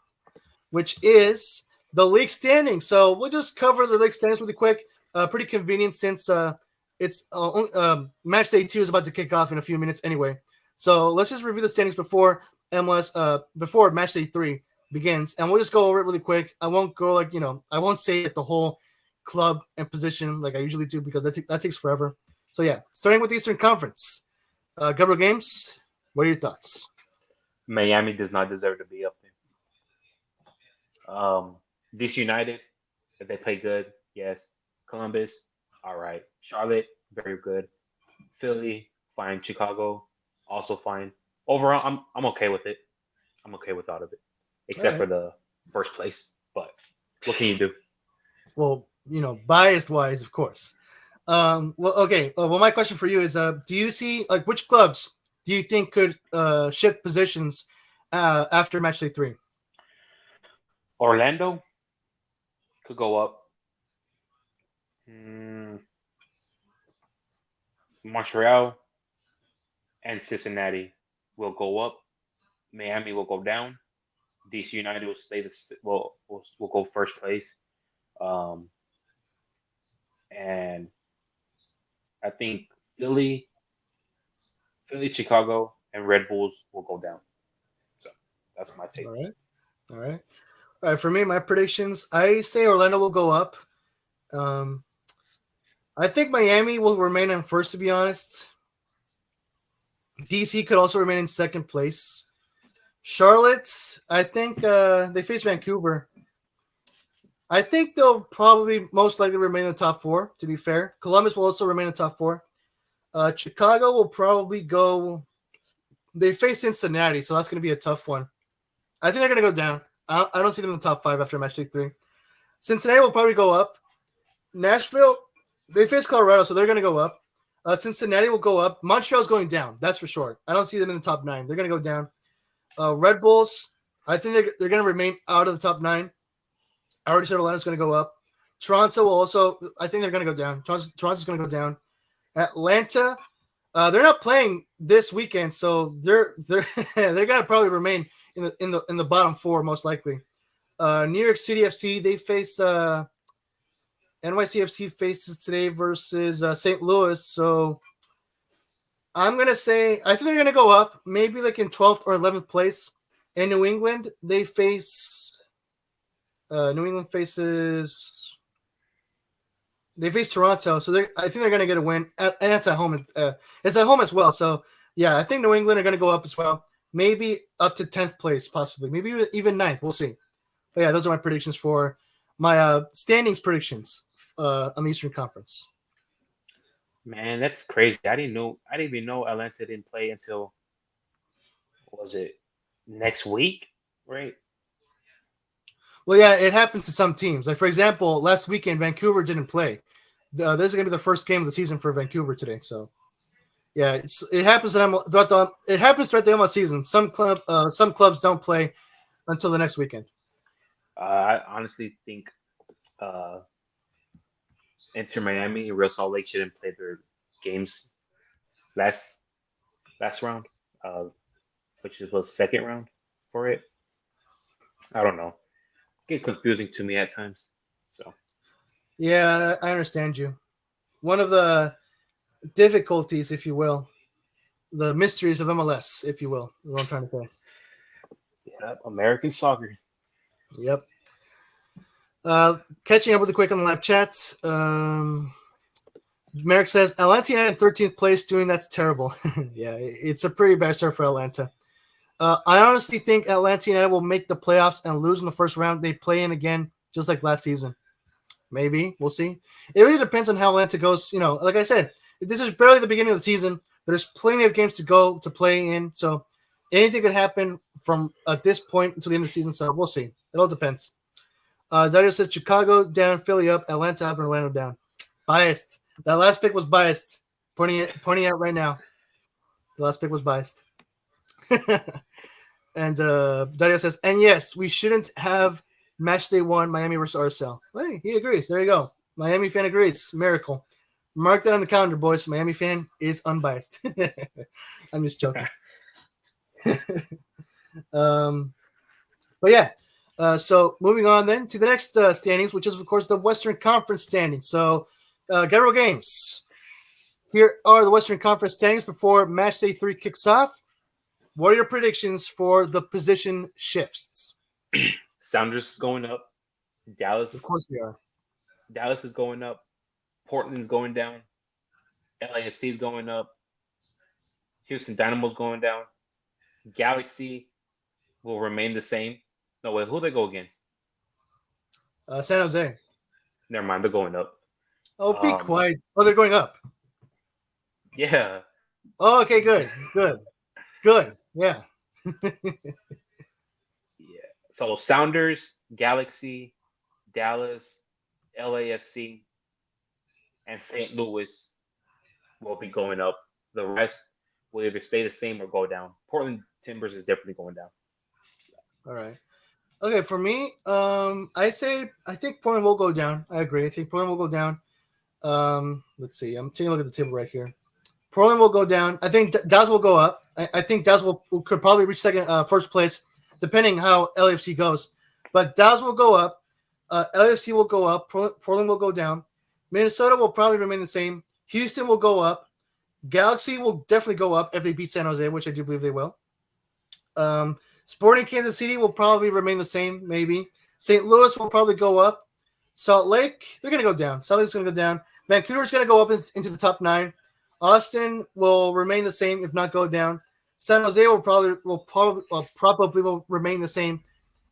which is the league standings. So we'll just cover the league standings really quick. Pretty convenient since it's match day 2 is about to kick off in a few minutes anyway. So let's just review the standings before before match day 3 begins, and we'll just go over it really quick. I won't go I won't say the whole club and position like I usually do because that takes forever. So yeah, starting with the Eastern Conference, Gabriel Games, what are your thoughts? Miami does not deserve to be up there. DC United, if they play good, yes. Columbus, all right. Charlotte, very good. Philly, fine. Chicago, also fine. Overall, I'm okay with it. I'm okay with all of it, except for the first place. But what can you do? Well, biased wise, of course. Well, okay. Well, my question for you is, do you see which clubs do you think could shift positions after match day 3? Orlando could go up. Montreal and Cincinnati will go up. Miami will go down. DC United will stay will go first place. And I think Philly, Chicago, and Red Bulls will go down. So that's my take. All right. For me, my predictions, I say Orlando will go up. I think Miami will remain in first, to be honest. DC could also remain in second place. Charlotte, I think they face Vancouver. I think they'll probably most likely remain in the top four, to be fair. Columbus will also remain in the top four. Chicago will probably go. They face Cincinnati, so that's going to be a tough one. I think they're going to go down. I don't see them in the top five after match day 3. Cincinnati will probably go up. Nashville, they face Colorado, so they're going to go up. Cincinnati will go up. Montreal's going down. That's for sure. I don't see them in the top 9. They're going to go down. Red Bulls, I think they're going to remain out of the top 9. I already said Atlanta's going to go up. Toronto will also, I think they're going to go down. Toronto's going to go down. Atlanta, they're not playing this weekend, so they're they're going to probably remain in the bottom 4 most likely. New York City FC, they face NYCFC faces today versus St. Louis. So I'm gonna say I think they're gonna go up, maybe like in 12th or 11th place. In New England, they face they face Toronto, so I think they're gonna get a win, and it's at home. It's at home as well. So yeah, I think New England are gonna go up as well, maybe up to 10th place, possibly, maybe even 9th. We'll see. But yeah, those are my predictions for my standings predictions on the Eastern Conference. Man, that's crazy. I didn't even know Atlanta didn't play until was it next week, right? Well, yeah, it happens to some teams. Like for example, last weekend Vancouver didn't play. This is going to be the first game of the season for Vancouver today. So yeah, it happens throughout the MLS season. Some clubs don't play until the next weekend. I honestly think Inter Miami and Real Salt Lake shouldn't play their games last round, which was second round for it. I don't know. Get confusing to me at times. So yeah, I understand you. One of the difficulties, if you will, the mysteries of MLS, if you will, is what I'm trying to say. Yeah, American soccer. Yep. Catching up with the quick on the live chat. Merrick says Atlanta United in 13th place. Doing that's terrible. Yeah, it's a pretty bad start for Atlanta. I honestly think Atlanta United will make the playoffs and lose in the first round. They play in again, just like last season. Maybe we'll see. It really depends on how Atlanta goes. You know, like I said, this is barely the beginning of the season. There's plenty of games to go to play in, so anything could happen from at this point until the end of the season. So we'll see. It all depends. Dario says Chicago down, Philly up, Atlanta up, and Orlando down. Biased. That last pick was biased. Pointing out right now. The last pick was biased. And Dario says, and yes, we shouldn't have Matchday 1 Miami versus RSL. Hey, he agrees. There you go. Miami fan agrees. Miracle. Mark that on the calendar, boys. Miami fan is unbiased. I'm just joking. But yeah. So moving on then to the next standings, which is of course the Western Conference standings. So Gabriel Games. Here are the Western Conference standings before Matchday 3 kicks off. What are your predictions for the position shifts? Sounders going up. Dallas. Of course they are. Dallas is going up. Portland's going down. LAFC is going up. Houston Dynamo's going down. Galaxy will remain the same. No, wait, who they go against? San Jose. Never mind, they're going up. Oh, be quiet. Oh, they're going up. Yeah. Oh, okay, good. Yeah. Yeah. So Sounders, Galaxy, Dallas, LAFC, and St. Louis will be going up. The rest will either stay the same or go down. Portland Timbers is definitely going down. All right. Okay, for me, I think Portland will go down. I agree. I think Portland will go down. Let's see. I'm taking a look at the table right here. Portland will go down. I think Dallas will go up. I think Dallas could probably reach first place, depending how LAFC goes. But Dallas will go up. LAFC will go up. Portland will go down. Minnesota will probably remain the same. Houston will go up. Galaxy will definitely go up if they beat San Jose, which I do believe they will. Sporting Kansas City will probably remain the same, maybe. St. Louis will probably go up. Salt Lake, they're going to go down. Salt Lake's going to go down. Vancouver's going to go up into the top 9. Austin will remain the same, if not go down. San Jose will probably remain the same.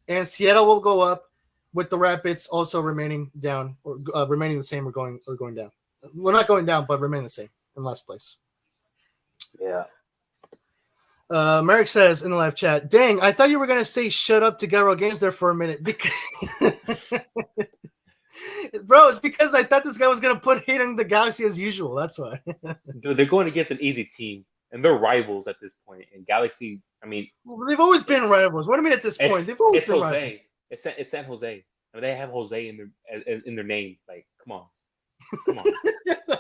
And Seattle will go up. with the Rapids also remaining down or remaining the same or going down. Well, not going down, but remaining the same in last place. Yeah. Merrick says in the live chat, "Dang, I thought you were gonna say shut up to Gabriel Games there for a minute because." Bro, it's because I thought this guy was gonna put hate on the Galaxy as usual. That's why. Dude, they're going against an easy team, and they're rivals at this point. And Galaxy, I mean, Well, they've always been rivals. What do you mean at this point? They've always been Jose. rivals. It's San Jose. I mean, they have Jose in their name. Like, come on.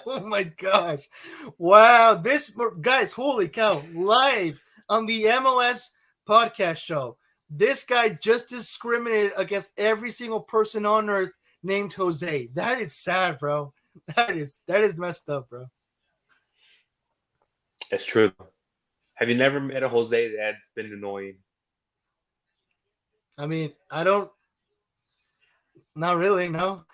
Oh my gosh! Wow, this guys, holy cow! Live on the MLS podcast show, this guy just discriminated against every single person on earth named Jose. That is sad, bro. That is messed up, bro. It's true. Have you never met a Jose that's been annoying? I mean, I don't. Not really, no.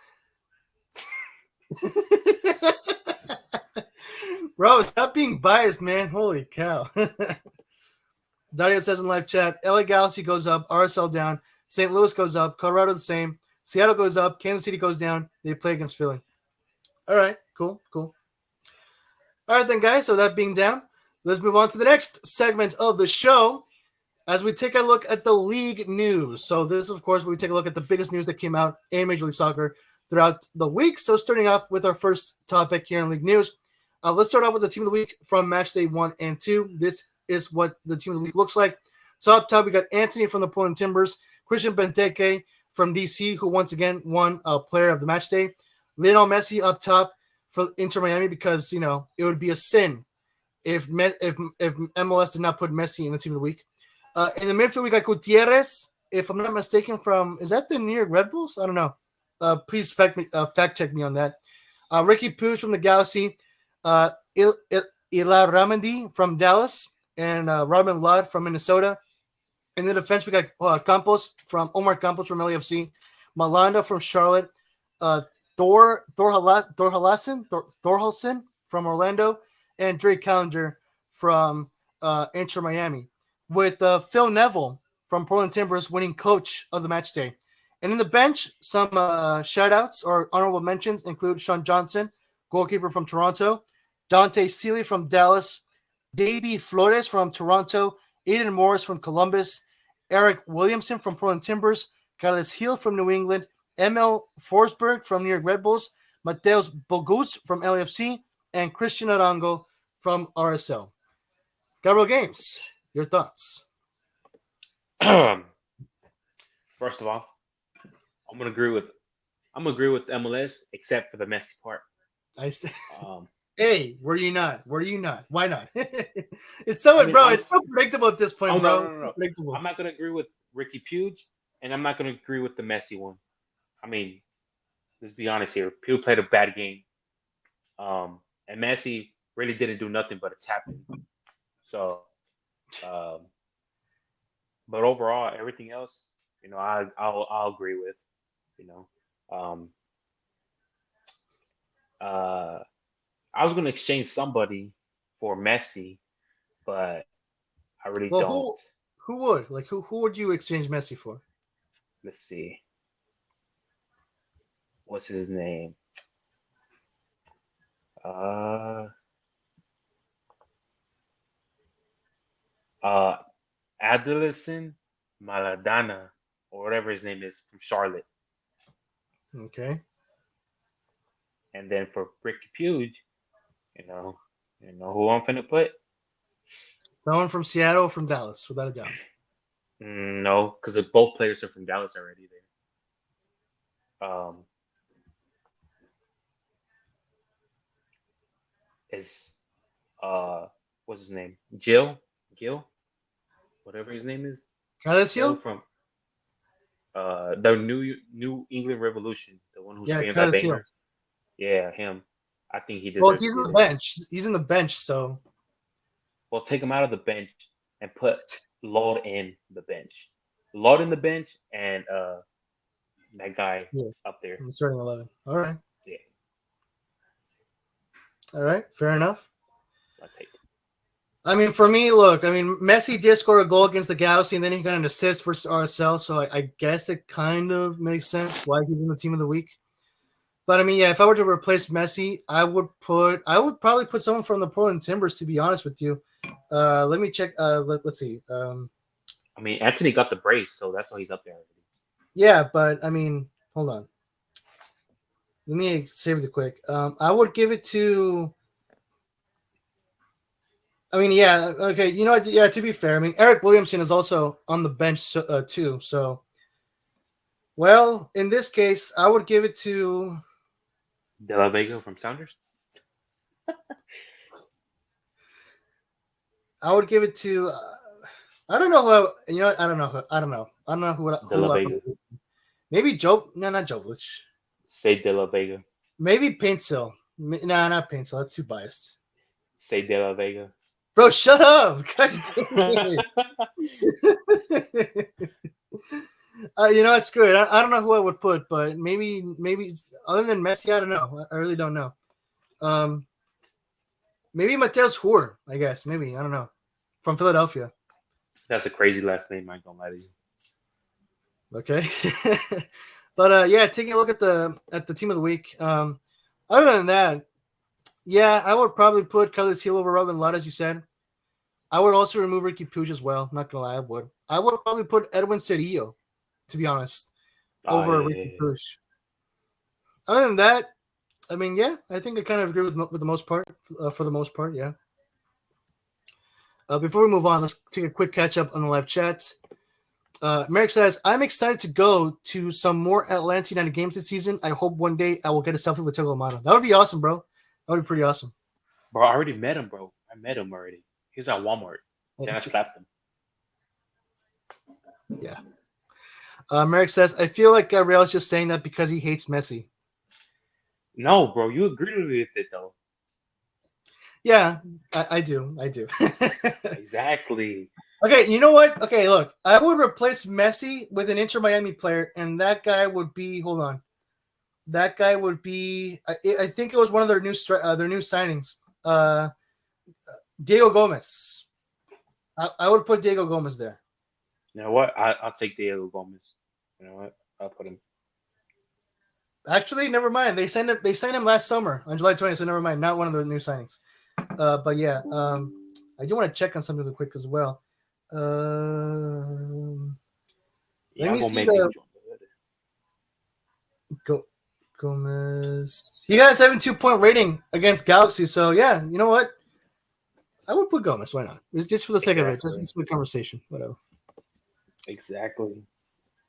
Bro, stop being biased, man. Holy cow. Dario says in live chat, LA Galaxy goes up, RSL down, St. Louis goes up, Colorado the same, Seattle goes up, Kansas City goes down. They play against Philly. All right, cool. All right then, guys. So that being down, let's move on to the next segment of the show as we take a look at the league news. So this is, of course, where we take a look at the biggest news that came out in Major League Soccer throughout the week. So starting off with our first topic here in league news, let's start off with the team of the week from Matchday 1 and 2. This is what the team of the week looks like. So up top, we got Anthony from the Portland Timbers, Christian Benteke from DC, who once again won Player of the Matchday, Lionel Messi up top for Inter Miami because, you know, it would be a sin if MLS did not put Messi in the team of the week. In the midfield, we got Gutierrez, if I'm not mistaken, is that the New York Red Bulls? I don't know. Please fact check me on that. Ricky Puig from the Galaxy, Ila Ramandi from Dallas, and Robin Lod from Minnesota. In the defense, we got Omar Campos from LAFC, Malanda from Charlotte, Thorhalsen from Orlando, and Drake Callender from Inter Miami, with Phil Neville from Portland Timbers winning coach of the match day. And in the bench, some shout-outs or honorable mentions include Sean Johnson, goalkeeper from Toronto, Dante Seeley from Dallas, Davy Flores from Toronto, Aiden Morris from Columbus, Eric Williamson from Portland Timbers, Carlos Hill from New England, Emil Forsberg from New York Red Bulls, Mateus Bogus from LAFC, and Christian Arango from RSL. Gabriel Games, your thoughts? First of all, I'm gonna agree with MLS except for the Messi part. Hey, were you not? Why not? It's so predictable at this point, bro. No. So predictable. I'm not gonna agree with Ricky Puig, and I'm not gonna agree with the Messi one. I mean, let's be honest here. Puig played a bad game, and Messi really didn't do nothing but attack him. So, but overall, everything else, you know, I'll agree with. You know, I was going to exchange somebody for Messi, but I really don't. Who would? Like, who would you exchange Messi for? Let's see. What's his name? Adilson Maladana, or whatever his name is, from Charlotte. Okay. And then for Ricky Puig, you know who I'm finna put? Someone from Seattle or from Dallas, without a doubt. No, because both players are from Dallas already there. Is what's his name? Gil, whatever his name is. Carlos Hill from the New England Revolution, the one who's playing that banger. Yeah, him. I think he deserves. Well, he's in the bench. He's in the bench, so. Well, take him out of the bench and put Lord in the bench. Lord in the bench and that guy up there. In the starting 11. All right. Yeah. All right. Fair enough. I'll take it. I mean, for me, look, I mean, Messi did score a goal against the Galaxy, and then he got an assist for RSL, so I guess it kind of makes sense why he's in the team of the week. But I mean, yeah, if I were to replace Messi, I would probably put someone from the Portland Timbers, to be honest with you. Let me check. Let's see. I mean, Anthony got the brace, so that's why he's up there already. Yeah, but I mean, hold on. Let me save it quick. I would give it to. I mean, yeah, okay. You know what? Yeah, to be fair, I mean, Eric Williamson is also on the bench too. So, well, in this case, I would give it to. De La Vega from Sounders. I would give it to. I don't know who. You know what? I don't know. I don't know who. De La Vega. Maybe Joe. No, not Jovic. Say De La Vega. Maybe Paintsil. No, not Paintsil. That's too biased. Say De La Vega. Bro, shut up! Gosh dang it. You know, it's good. I don't know who I would put, but maybe other than Messi, I don't know. I really don't know. Maybe Mateus Hoor, I guess. Maybe, I don't know. From Philadelphia. That's a crazy last name, I ain't gonna lie to you. Okay. But yeah, taking a look at the team of the week. Other than that, yeah, I would probably put Carlos Hill over Robin Lott, as you said. I would also remove Ricky Puig as well. Not gonna lie, I would. I would probably put Edwin Cedillo, to be honest, over Ricky Puig. Other than that, I mean, yeah, I think I kind of agree with the most part. For the most part, yeah. Before we move on, let's take a quick catch up on the live chat. Merrick says, I'm excited to go to some more Atlanta United games this season. I hope one day I will get a selfie with Tego Amato. That would be awesome, bro. That would be pretty awesome. Bro, I already met him, bro. I met him already. He's at Walmart. Then I slapped him. Yeah. Merrick says, I feel like Gabriel is just saying that because he hates Messi. No, bro. You agree with it, though. Yeah, I do. I do. Exactly. Okay, you know what? Okay, look. I would replace Messi with an Inter Miami player, and that guy would be, hold on. That guy would be, I think it was one of their new signings. Diego Gomez. I would put Diego Gomez there. You know what? I'll take Diego Gomez. You know what? I'll put him. Actually, never mind. They signed him last summer on July 20th, so never mind. Not one of the new signings. But yeah, I do want to check on something real quick as well. Let me see Gomez. He got a 72-point rating against Galaxy, so yeah, you know what? I would put Gomez. Why not? It's just for the sake of it. Just for the conversation. Whatever. Exactly.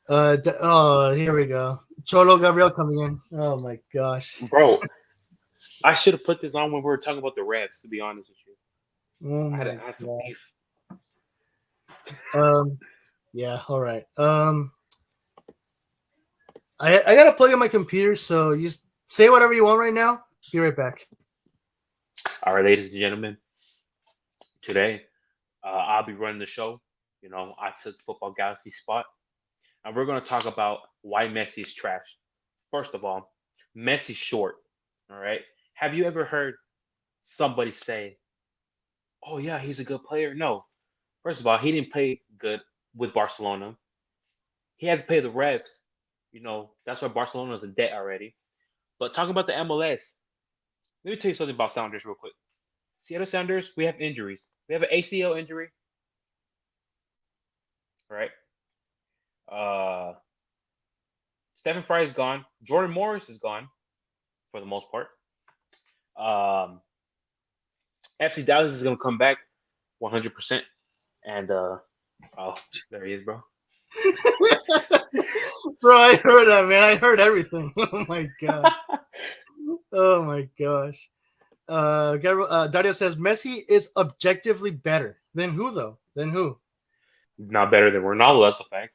Here we go. Cholo Gabriel coming in. Oh my gosh. Bro, I should have put this on when we were talking about the refs, to be honest with you. Oh I had some beef. Yeah, all right. I gotta plug in my computer, so you just say whatever you want right now. Be right back. All right, ladies and gentlemen. Today, I'll be running the show. You know, I took Football Galaxy spot. And we're going to talk about why Messi's trash. First of all, Messi's short. All right. Have you ever heard somebody say, oh, yeah, he's a good player? No. First of all, he didn't play good with Barcelona. He had to pay the refs. You know, that's why Barcelona's in debt already. But talking about the MLS, let me tell you something about Sounders real quick. Seattle Sounders, we have injuries. We have an ACL injury. All right. Stephen Fry is gone. Jordan Morris is gone for the most part. FC Dallas is going to come back 100%. And, oh, there he is, bro. Bro, I heard that, man. I heard everything. Oh, my gosh. Oh, my gosh. Dario says, Messi is objectively better. Than who, though? Than who? Not better than Ronaldo, that's a fact.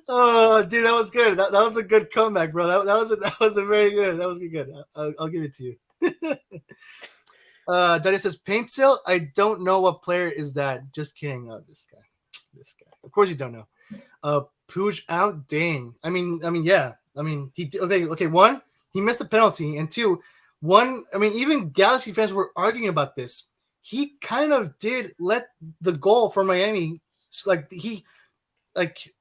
Oh, dude, that was good. That was a good comeback, bro. That was a very good. That was good. I'll give it to you. Daddy says Paintsil. I don't know what player is that. Just kidding. Oh, this guy. Of course you don't know. Puig out. Dang. I mean, yeah. I mean, okay. One, he missed the penalty, and two, even Galaxy fans were arguing about this. He kind of did let the goal for Miami, like he, like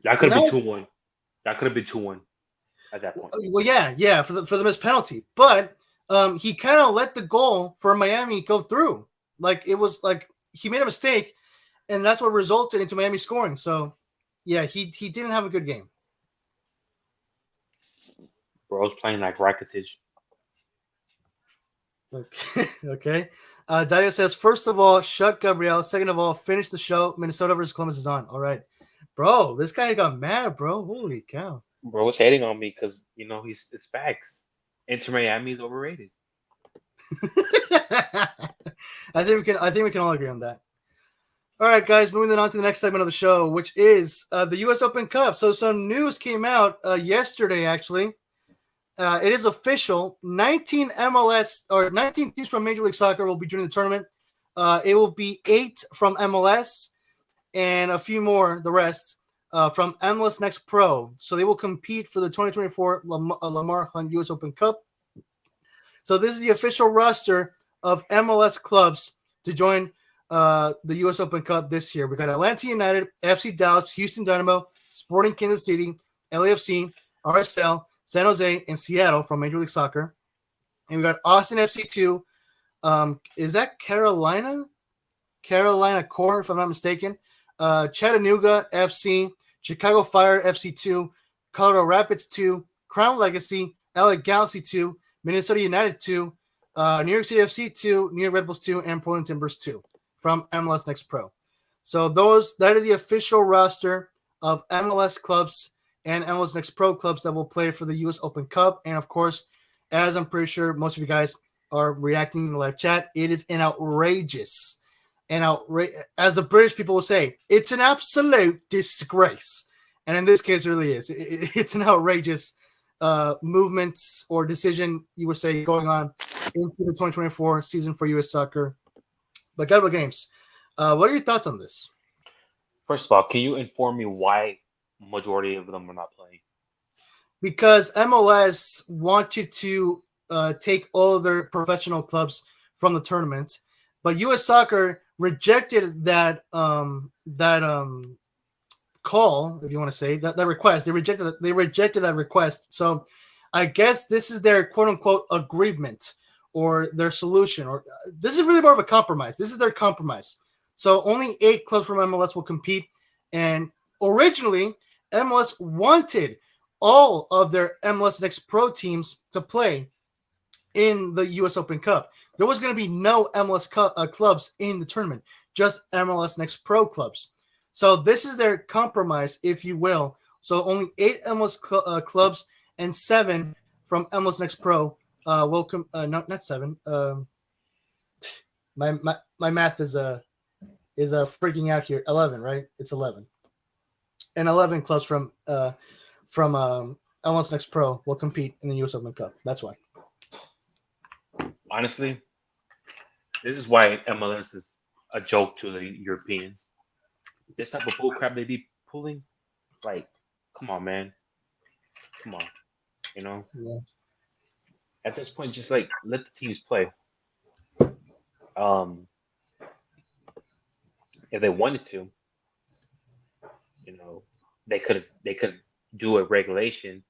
That could have been not 2-1. That could have been 2-1 at that point. well, yeah, for the missed penalty, but he kind of let the goal for Miami go through. Like it was like he made a mistake, and that's what resulted into Miami scoring. So, yeah, he didn't have a good game. Bro's playing like Rakitic. Okay. Okay. Dario says, first of all, shut Gabriel. Second of all, finish the show. Minnesota versus Columbus is on. All right. Bro, this guy got mad, bro. Holy cow. Bro's hating on me because it's facts. Inter Miami is overrated. I think we can all agree on that. All right, guys, moving on to the next segment of the show, which is the U.S. Open Cup. So some news came out yesterday, actually. It is official. 19 teams from Major League Soccer will be joining the tournament. It will be 8 from MLS and a few more, the rest, from MLS Next Pro. So they will compete for the 2024 Lamar Hunt U.S. Open Cup. So this is the official roster of MLS clubs to join the U.S. Open Cup this year. We got Atlanta United, FC Dallas, Houston Dynamo, Sporting Kansas City, LAFC, RSL, San Jose, and Seattle from Major League Soccer. And we got Austin FC2. Is that Carolina? Carolina Core, if I'm not mistaken. Chattanooga FC, Chicago Fire FC2, Colorado Rapids 2, Crown Legacy, LA Galaxy 2, Minnesota United 2, New York City FC 2, New York Red Bulls 2, and Portland Timbers 2 from MLS Next Pro. So that is the official roster of MLS clubs and MLS Next Pro clubs that will play for the U.S. Open Cup. And of course, as I'm pretty sure most of you guys are reacting in the live chat, it is an outrageous, as the British people will say, it's an absolute disgrace. And in this case, it really is. It's an outrageous movement or decision, you would say, going on into the 2024 season for U.S. Soccer. But Gabriel Games, what are your thoughts on this? First of all, can you inform me why majority of them are not playing? Because MLS wanted to take all of their professional clubs from the tournament, but U.S. Soccer rejected that call, if you want to say that request. They rejected that request. So I guess this is their quote unquote agreement or their solution, or this is really more of a compromise. This is their compromise. So only 8 clubs from MLS will compete. And originally, MLS wanted all of their MLS Next Pro teams to play in the U.S. Open Cup. There was going to be no MLS clubs in the tournament, just MLS Next Pro clubs. So this is their compromise, if you will. So only 8 MLS clubs and 7 from MLS Next Pro will not 7. My math is freaking out here. 11, right? It's 11. And 11 clubs from MLS Next Pro will compete in the U.S. Open Cup. That's why. Honestly, this is why MLS is a joke to the Europeans. This type of bullcrap they be pulling, like, come on, man. Come on. Yeah. At this point, just like let the teams play. If they wanted to, they could do a regulation,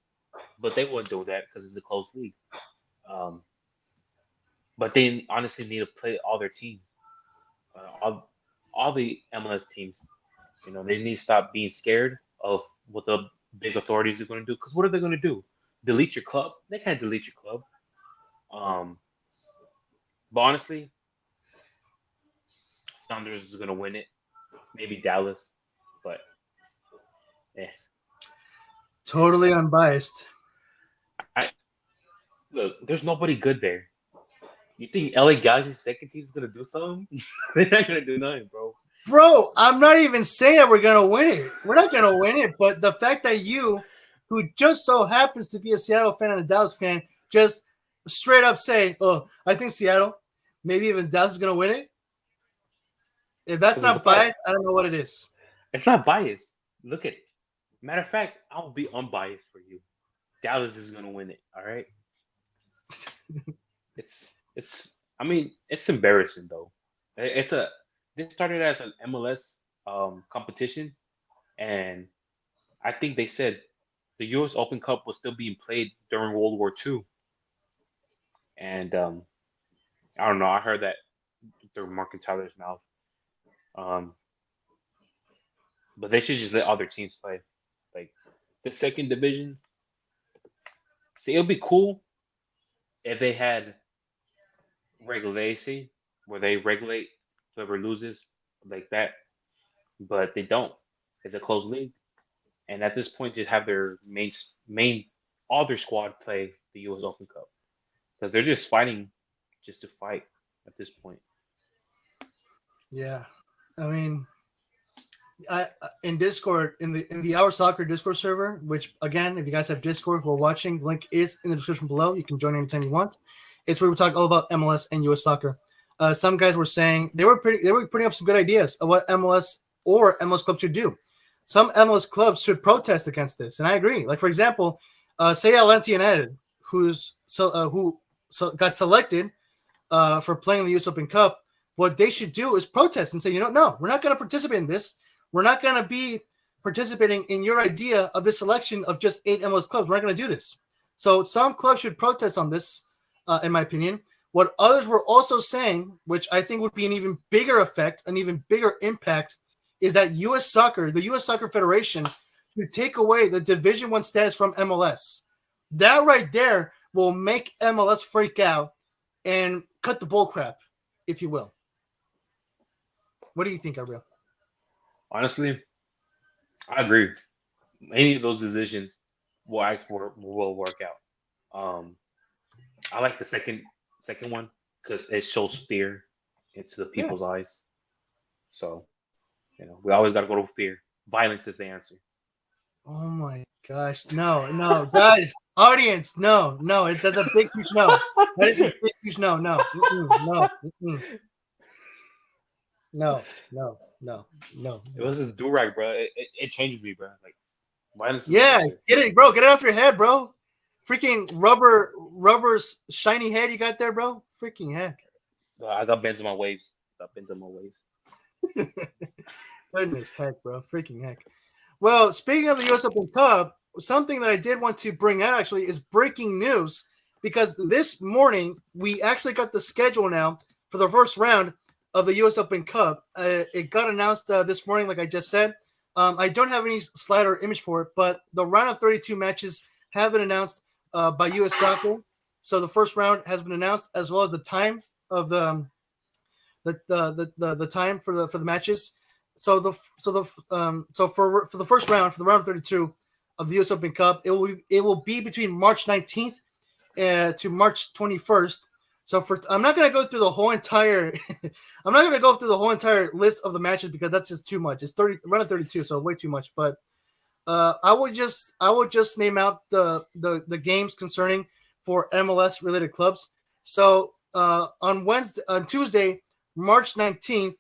but they wouldn't do that because it's a closed league. But they honestly need to play all their teams, all the MLS teams. They need to stop being scared of what the big authorities are going to do. Because what are they going to do? Delete your club? They can't delete your club. But honestly, Sounders is going to win it. Maybe Dallas, but Totally unbiased. Look, there's nobody good there. You think LA Galaxy's second team is going to do something? They're not going to do nothing, bro. Bro, I'm not even saying that we're going to win it. We're not going to win it, but the fact that you, who just so happens to be a Seattle fan and a Dallas fan, just straight up say, oh, I think Seattle, maybe even Dallas is going to win it. If that's not biased, I don't know what it is. It's not biased. Look at it. Matter of fact, I'll be unbiased for you. Dallas is going to win it, all right? It's. I mean, it's embarrassing though. It's a. This started as an MLS competition, and I think they said the U.S. Open Cup was still being played during World War II, and I don't know. I heard that through Mark Tyler's mouth. Um, but they should just let other teams play. Like the second division. See, it would be cool if they had regulation where they regulate whoever loses like that, but they don't. It's a closed league, and at this point, just have their main all their squad play the U.S. Open Cup because they're just fighting just to fight at this point. Yeah, I mean, I in Discord in the Our Soccer Discord server, which again, if you guys have Discord who are watching, the link is in the description below. You can join anytime you want. It's where we talk all about MLS and US soccer. Some guys were saying they were putting up some good ideas of what MLS or MLS clubs should do. Some MLS clubs should protest against this, and I agree. Like for example, say Atlanta United, who got selected for playing the US Open Cup. What they should do is protest and say, no, we're not going to participate in this. We're not going to be participating in your idea of this selection of just 8 MLS clubs. We're not going to do this. So some clubs should protest on this, in my opinion. What others were also saying, which I think would be an even bigger effect, an even bigger impact, is that U.S. Soccer, the U.S. Soccer Federation, should take away the Division I status from MLS. That right there will make MLS freak out and cut the bull crap, if you will. What do you think, Gabriel? Honestly, I agree. Any of those decisions will work out. I like the second one because it shows fear into the people's eyes. So, we always got to go to fear. Violence is the answer. Oh my gosh. No, guys, audience, no. That's a big, huge no. That is a big, huge no. No. No. It was this do-rag, bro. It changed me, bro. Like, violence is yeah, get it, bro. Get it off your head, bro. Freaking rubber's shiny head you got there, bro. Freaking heck. I got bends on my waves. Goodness heck, bro. Freaking heck. Well, speaking of the US Open Cup, something that I did want to bring out actually is breaking news because this morning we actually got the schedule now for the first round of the US Open Cup. It got announced this morning, like I just said. I don't have any slide or image for it, but the round of 32 matches have been announced by US Soccer. So the first round has been announced, as well as the time of the time for the matches. So for the first round, for the round of 32 of the US Open Cup, it will be between March 19th to March 21st. So I'm not going to go through the whole entire list of the matches because that's just too much. It's round of 32, so way too much. But I will just name out the games concerning for MLS related clubs. So on Tuesday, March 19th,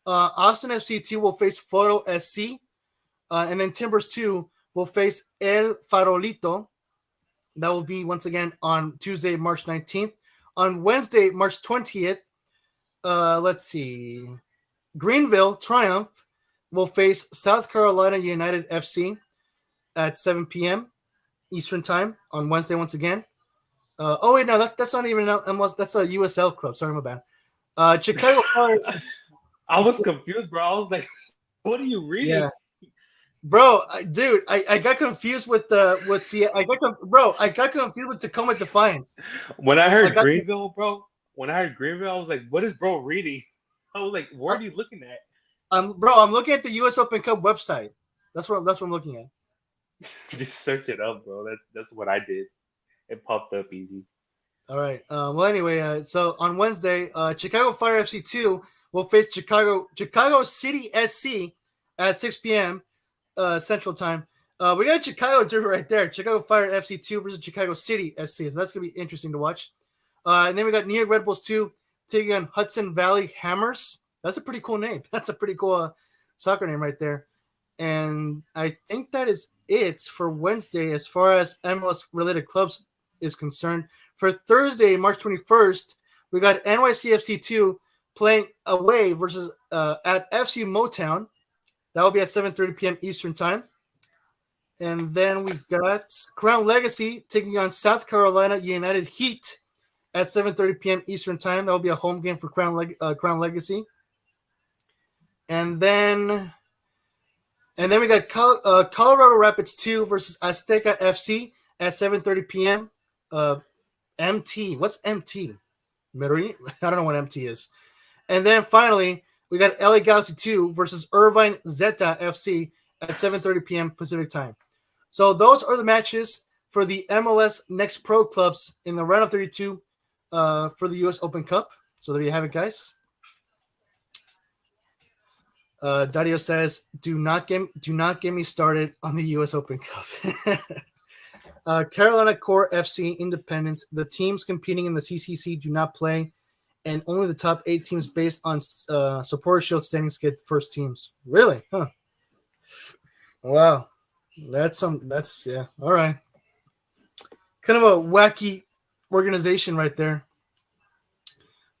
Austin FC2 will face Foro SC, and then Timbers 2 will face El Farolito. That will be once again on Tuesday, March 19th. On Wednesday, March 20th, let's see, Greenville Triumph will face South Carolina United FC at 7 p.m. Eastern Time on Wednesday once again. Oh wait, no, that's not even MLS. That's a USL club. Sorry, my bad. Chicago Fire. I was confused, bro. I was like, "What are you reading?" Yeah. Bro, dude, I got confused with I got confused with Tacoma Defiance. When I heard Greenville, bro, I was like, "What is bro reading?" I was like, "What are you looking at?" I'm looking at the U.S. Open Cup website. That's what I'm looking at. Just search it up, bro. That's what I did. It popped up easy. All right. Well, anyway, so on Wednesday, Chicago Fire FC2 will face Chicago City SC at 6 p.m. Central Time. We got a Chicago derby right there. Chicago Fire FC2 versus Chicago City SC. So that's going to be interesting to watch. And then we got New York Red Bulls 2 taking on Hudson Valley Hammers. That's a pretty cool name. That's a pretty cool soccer name right there. And I think that is it for Wednesday as far as MLS-related clubs is concerned. For Thursday, March 21st, we got NYCFC 2 playing away versus at FC Motown. That will be at 7:30 p.m. Eastern Time. And then we got Crown Legacy taking on South Carolina United Heat at 7:30 p.m. Eastern Time. That will be a home game for Crown Legacy. And then we got Colorado Rapids 2 versus Azteca FC at 7:30 p.m. MT. What's MT? Marine? I don't know what MT is. And then finally, we got LA Galaxy 2 versus Irvine Zeta FC at 7:30 p.m. Pacific Time. So those are the matches for the MLS Next Pro clubs in the round of 32 for the U.S. Open Cup. So there you have it, guys. Dario says, "Do not get me started on the U.S. Open Cup." Carolina Core FC Independent. The teams competing in the CCC do not play, and only the top 8 teams based on Supporter Shield standings get first teams. Really? Huh. Wow. That's yeah. All right. Kind of a wacky organization right there.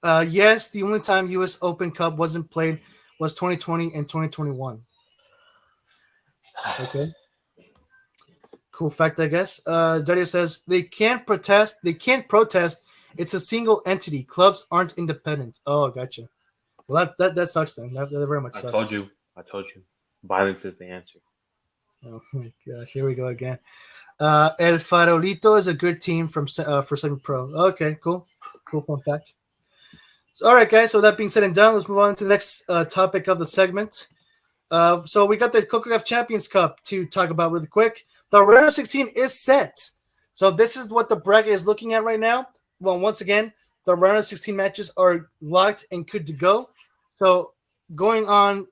Yes, the only time U.S. Open Cup wasn't played was 2020 and 2021. Okay. Cool fact, I guess. Dario says they can't protest. It's a single entity. Clubs aren't independent. Oh, gotcha. Well, that sucks then. That very much sucks. I told you. Violence is the answer. Oh my gosh, here we go again. El Farolito is a good team for semi-pro. Okay, cool fun fact. All right, guys. So that being said and done, let's move on to the next topic of the segment. So we got the Concacaf Champions Cup to talk about really quick. The round of 16 is set. So this is what the bracket is looking at right now. Well, once again, the round of 16 matches are locked and good to go. So going on,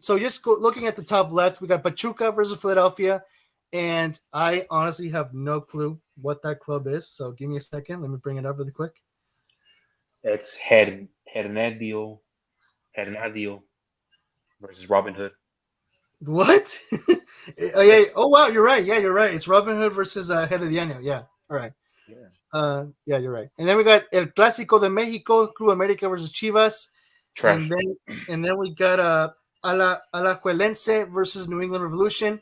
looking at the top left, we got Pachuca versus Philadelphia, and I honestly have no clue what that club is. So give me a second. Let me bring it up really quick. It's Hernadio versus Robin Hood. What? Oh, yeah. Oh, wow. You're right. Yeah, you're right. It's Robin Hood versus Herediano. Yeah. All right. Yeah. Yeah, you're right. And then we got El Clásico de México, Club América versus Chivas. Trash. And then we got Alajuelense versus New England Revolution.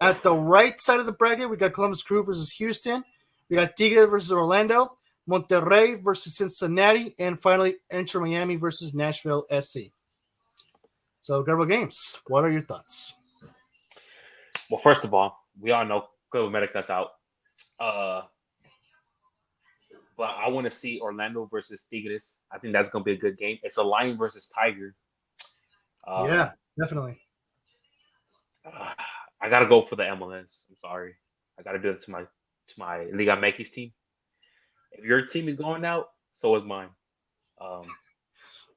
At the right side of the bracket, we got Columbus Crew versus Houston. We got Tigres versus Orlando, Monterrey versus Cincinnati, and finally Inter Miami versus Nashville SC. So, Garbo Games, what are your thoughts? Well, first of all, we all know Club America's out. But I want to see Orlando versus Tigres. I think that's going to be a good game. It's a lion versus tiger. Yeah, definitely. I got to go for the MLS. I'm sorry. I got to do it to my Liga MX team. If your team is going out, so is mine.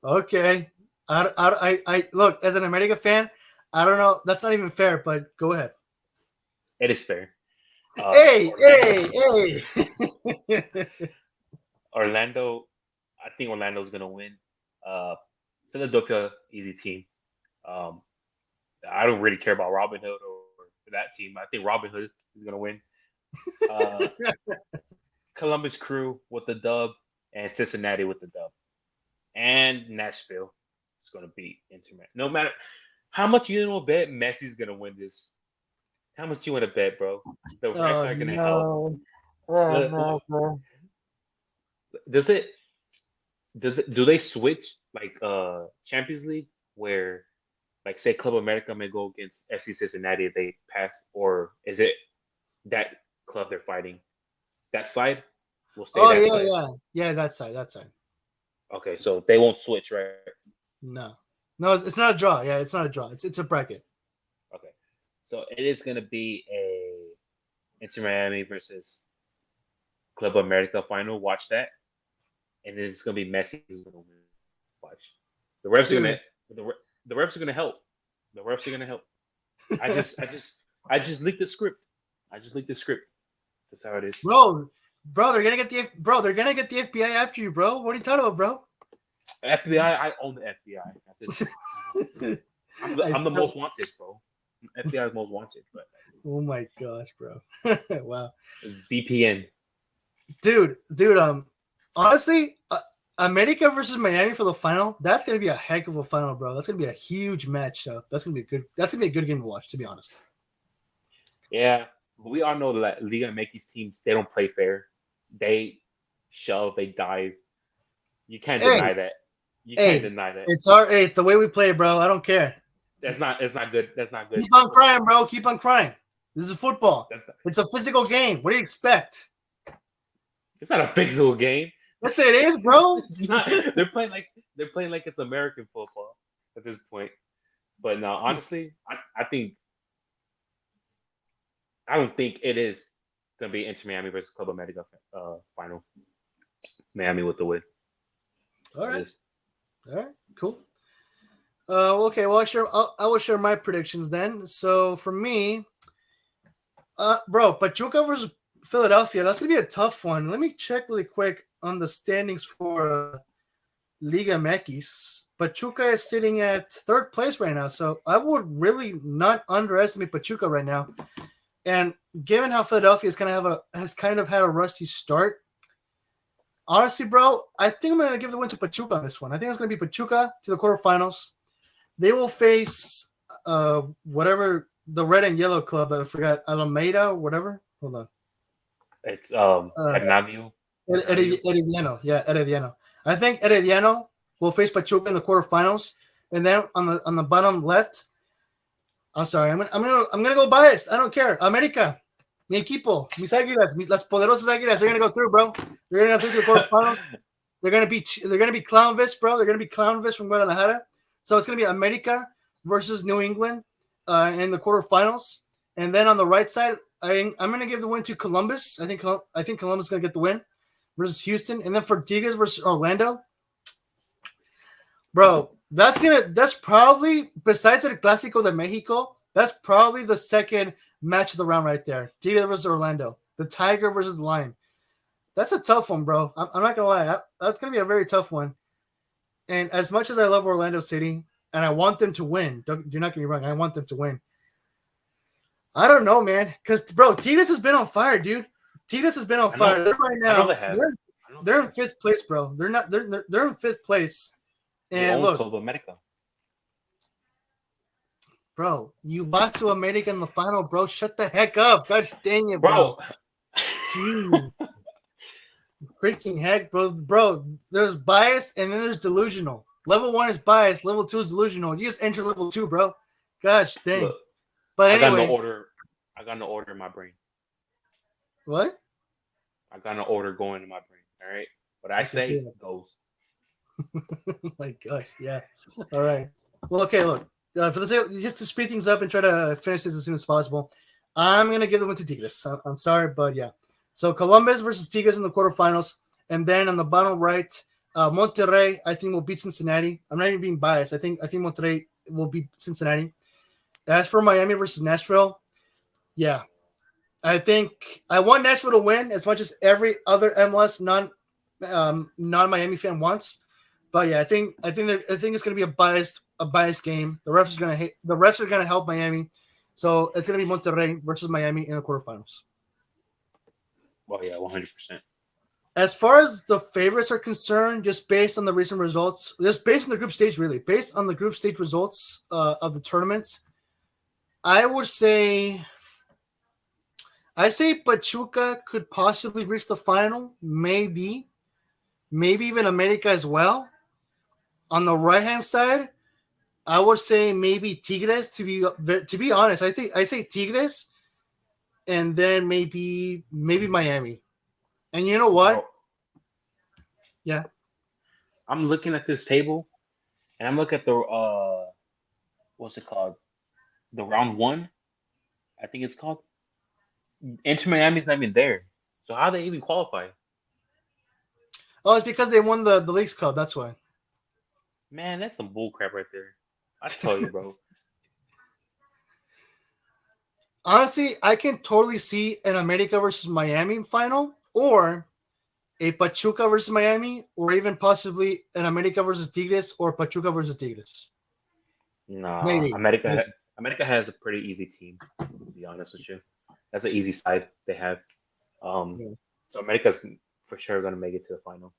Okay. I look, as an America fan, I don't know. That's not even fair, but go ahead. It is fair. Hey. Orlando, I think Orlando's going to win. Philadelphia, easy team. I don't really care about Robin Hood or that team. I think Robin Hood is going to win. Columbus Crew with the dub and Cincinnati with the dub. And Nashville is going to beat Inter. No matter how much you want to bet, Messi's going to win this. How much you want to bet, bro? The refs are going to help. Oh, no, bro. Do they switch like Champions League where like say Club America may go against FC Cincinnati if they pass, or is it that club they're fighting? That side will stay. Oh yeah, side. Yeah, that side. Okay, so they won't switch, right? No, it's not a draw. Yeah, it's not a draw. It's a bracket. Okay, so it is going to be a Inter Miami versus Club America final. Watch that, and it's going to be Messi who's going to win. Watch. The refs are going to help. The refs are going to help. I just leaked the script. That's how it is. Bro, they're gonna get the FBI after you, bro. What are you talking about, bro? FBI, I own the FBI. I'm the most wanted, bro. FBI is most wanted, but oh my gosh, bro. Wow. VPN. dude. Honestly, America versus Miami for the final. That's gonna be a heck of a final, bro. That's gonna be a huge match. So that's gonna be a good. That's gonna be a good game to watch. To be honest. Yeah, but we all know that Liga MX teams, they don't play fair. They shove, they dive. You can't Hey, deny that. You can't hey, deny that. it's our. Hey, it's the way we play, bro. I don't care. It's not good. That's not good Keep on football. crying, bro. Keep on crying. This is football. That's not, It's a physical game. What do you expect? it's not a physical game. Yes, it is, bro. It's not. They're playing like it's American football at this point. But no, honestly, I don't think it is gonna be Inter Miami versus Club America final. Miami with the win. All right. All right. Cool. Okay. Well, I will share my predictions then. So for me, bro, Pachuca versus Philadelphia. That's gonna be a tough one. Let me check really quick on the standings for Liga MX. Pachuca is sitting at third place right now, so I would really not underestimate Pachuca right now. And given how Philadelphia has kind of had a rusty start, honestly, bro, I think I'm gonna give the win to Pachuca on this one. I think it's gonna be Pachuca to the quarterfinals. They will face whatever the red and yellow club. I forgot Alameda, whatever. Hold on. It's Uh, Hernavio. Herediano. Yeah, Herediano. I think Herediano will face Pachuca in the quarterfinals, and then on the bottom left. I'm sorry. I'm gonna go biased. I don't care. America, mi equipo, mis águilas, las poderosas águilas. They're gonna go through, bro. They're gonna go through to the quarterfinals. They're gonna be Clownvis, bro. They're gonna be Clownvis from Guadalajara. So it's gonna be America versus New England in the quarterfinals, and then on the right side, I'm gonna give the win to Columbus. I think Columbus is gonna get the win versus Houston, and then for Tigres versus Orlando, bro. That's probably besides the Clásico de Mexico. That's probably the second match of the round right there. Tigres versus Orlando, the Tiger versus the Lion. That's a tough one, bro. I'm not gonna lie. That's gonna be a very tough one. And as much as I love Orlando City and I want them to win, do not get me wrong. I want them to win. I don't know, man. Because bro, Tigres has been on fire, dude. Tigres has been on I know. fire. They're right I know now. they have. They're in fifth place, bro. They're not. They're in fifth place. They And own look, Club America. bro, you lost to America in the final, bro. Shut the heck up. Gosh dang it, bro. Bro. Jeez. Freaking heck, bro. Bro, there's bias and then there's delusional. Level 1 is bias. Level 2 is delusional. You just enter level 2, bro. Gosh dang. Look, But I got no anyway. order. I got no order in my brain. What? I got no order going in my brain. All right. What I say goes. Oh my gosh, yeah. All right. Well, okay, look. For the sake, just to speed things up and try to finish this as soon as possible, I'm gonna give the win to Tigres. I'm sorry, but yeah. So Columbus versus Tigres in the quarterfinals, and then on the bottom right, Monterrey I think will beat Cincinnati. I'm not even being biased. I think Monterrey will beat Cincinnati. As for Miami versus Nashville, yeah, I think I want Nashville to win as much as every other MLS non Miami fan wants. But yeah, I think it's going to be a biased game. The refs are going to help Miami, so it's going to be Monterrey versus Miami in the quarterfinals. Well, yeah, 100%. As far as the favorites are concerned, just based on the recent results, just based on the group stage, really, based on the group stage results of the tournaments, I say Pachuca could possibly reach the final, maybe even America as well. On the right hand side, I would say maybe Tigres. To be honest, I say Tigres, and then maybe Miami. And you know what? Bro, yeah, I'm looking at this table, and I'm looking at the what's it called? The round one, I think it's called. Inter Miami's not even there. So how they even qualify? oh, it's because they won the Leagues Cup. That's why. Man, that's some bull crap right there. I tell you, bro. Honestly, I can totally see an America versus Miami final, or a Pachuca versus Miami, or even possibly an America versus Tigres or Pachuca versus Tigres. Nah, Maybe. America has a pretty easy team. To be honest with you, that's an easy side they have. Yeah. So America's for sure going to make it to the final,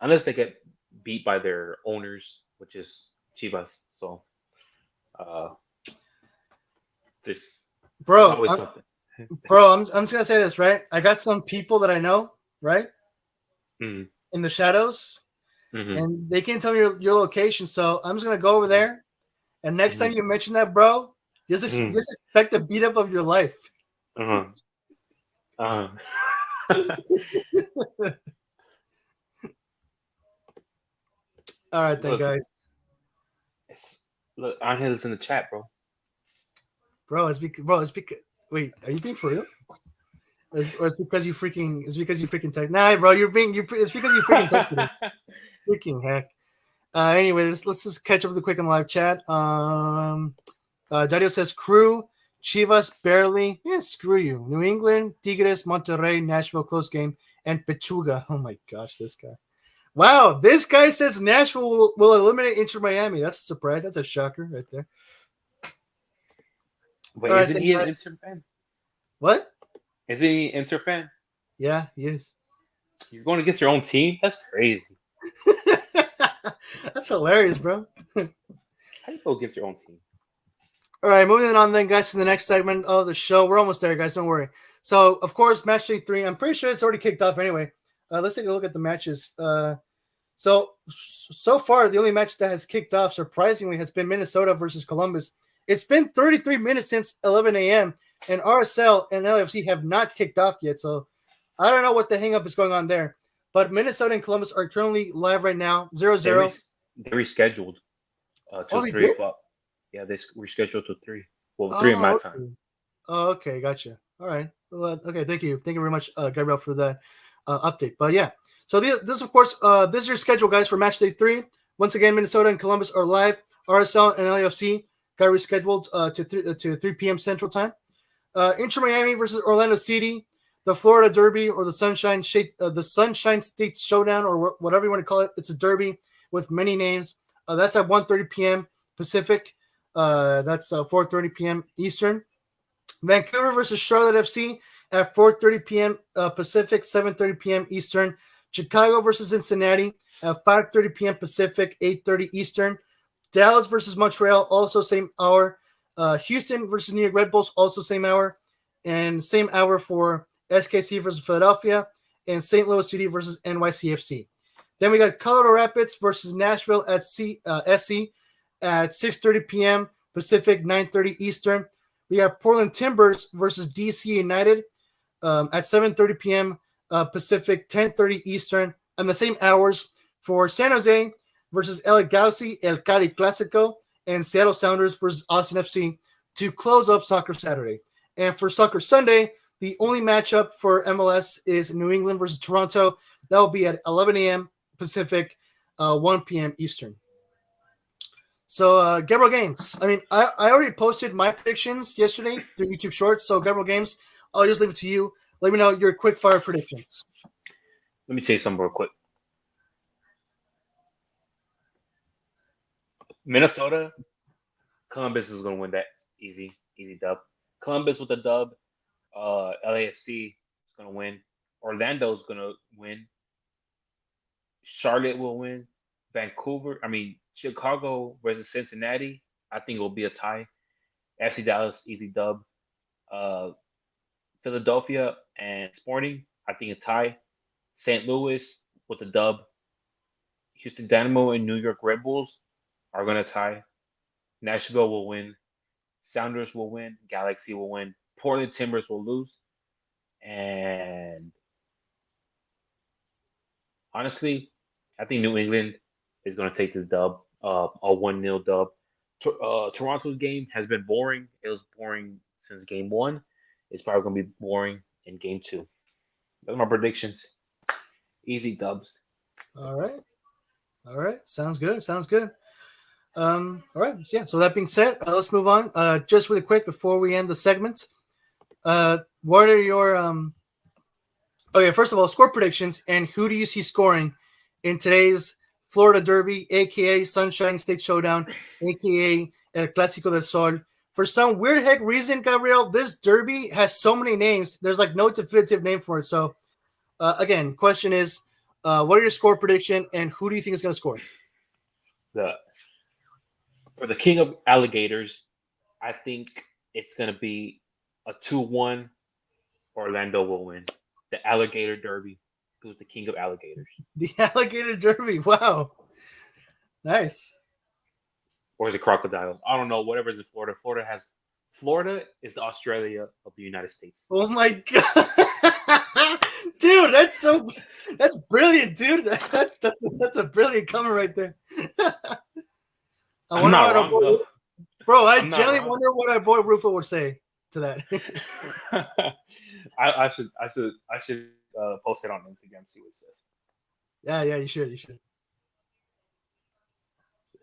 unless they get beat by their owners, which is Chivas. So uh, there's bro. always something. Bro, I'm just gonna say this, right? I got some people that I know, right, Mm-hmm. in the shadows, Mm-hmm. and they can't tell me your location. So I'm just gonna go over there, and next time you mention that, bro, Mm-hmm. just expect the beat up of your life. Uh-huh. Uh-huh. All right, then, Look, guys. look, Angel's in the chat, bro. Bro, it's because. Wait, are you being for real? Or it's because you freaking. It's because you freaking text. Nah, bro, It's because you freaking texted it. Freaking heck. Anyway, let's just catch up with the quick on live chat. Dario says crew, Chivas barely. Yeah, screw you. New England, Tigres, Monterrey, Nashville close game, and Pechuga. Oh my gosh, this guy. Wow, this guy says Nashville will eliminate Inter Miami. That's a surprise. That's a shocker right there. Wait, All right, isn't then, he an guys. Inter fan? What? Isn't he an Inter fan? Yeah, he is. You're going against your own team? That's crazy. That's hilarious, bro. How do you go against your own team? All right, moving on then, guys, to the next segment of the show. We're almost there, guys. Don't worry. So, of course, Matchday 3. I'm pretty sure it's already kicked off anyway. Let's take a look at the matches. So far, the only match that has kicked off, surprisingly, has been Minnesota versus Columbus. It's been 33 minutes since 11 a.m., and RSL and LFC have not kicked off yet. So I don't know what the hang-up is going on there. But Minnesota and Columbus are currently live right now, 0-0. They rescheduled to 3 o'clock. Yeah, they rescheduled to 3. Well, 3 in my time. Oh, okay, gotcha. All right. Well, okay, thank you very much, Gabriel, for that update. But yeah, so this, of course, this is your schedule, guys, for Match Day 3. Once again, Minnesota and Columbus are live. RSL and LAFC got rescheduled to 3 p.m. Central Time. Inter Miami versus Orlando City, the Florida Derby, or the Sunshine State Showdown, or whatever you want to call it. It's a derby with many names. That's at 1:30 p.m. Pacific. That's 4:30 p.m. Eastern. Vancouver versus Charlotte FC at 4:30 p.m. Pacific, 7:30 p.m. Eastern. Chicago versus Cincinnati at 5:30 p.m. Pacific, 8:30 Eastern. Dallas versus Montreal, also same hour. Houston versus New York Red Bulls, also same hour. And same hour for SKC versus Philadelphia, and St. Louis City versus NYCFC. Then we got Colorado Rapids versus Nashville at SC at 6:30 p.m. Pacific, 9:30 Eastern. We have Portland Timbers versus DC United at 7:30 p.m. Pacific, 10:30 Eastern, and the same hours for San Jose versus El Gauci, El Cali Clásico, and Seattle Sounders versus Austin FC to close up Soccer Saturday. And for Soccer Sunday, the only matchup for MLS is New England versus Toronto. That will be at 11 a.m. Pacific, 1 p.m. Eastern. So, Gabriel Games. I mean, I already posted my predictions yesterday through YouTube Shorts. So, Gabriel Games, I'll just leave it to you. Let me know your quick fire predictions. Let me say something real quick. Minnesota, Columbus is going to win that easy dub. Columbus with a dub. LAFC is going to win. Orlando's going to win. Charlotte will win. Chicago versus Cincinnati, I think it will be a tie. FC Dallas, easy dub. Philadelphia and Sporting, I think a tie. St. Louis with a dub. Houston Dynamo and New York Red Bulls are going to tie. Nashville will win. Sounders will win. Galaxy will win. Portland Timbers will lose. And honestly, I think New England is going to take this dub, a 1-0 dub. Toronto's game has been boring. It was boring since game 1. It's probably going to be boring in game 2. Those are my predictions. Easy dubs. All right. Sounds good. All right. Yeah. So that being said, let's move on. Just really quick before we end the segment. What are your Okay, first of all, score predictions, and who do you see scoring in today's Florida Derby, aka Sunshine State Showdown, aka El Clásico del Sol? For some weird heck reason, Gabriel, this derby has so many names. There's like no definitive name for it. So again, question is, what are your score prediction and who do you think is going to score? For the King of Alligators, I think it's going to be a 2-1. Orlando will win. The Alligator Derby. Who's the King of Alligators? The Alligator Derby. Wow. Nice. Or is it Crocodiles? I don't know. Whatever's in Florida. Florida is the Australia of the United States. Oh my god. Dude, that's brilliant, dude. That's a brilliant comment right there. I'm not wrong, though. Bro, I genuinely wonder what our boy Rufo would say to that. I should post it on Instagram and see what it says. Yeah, you should.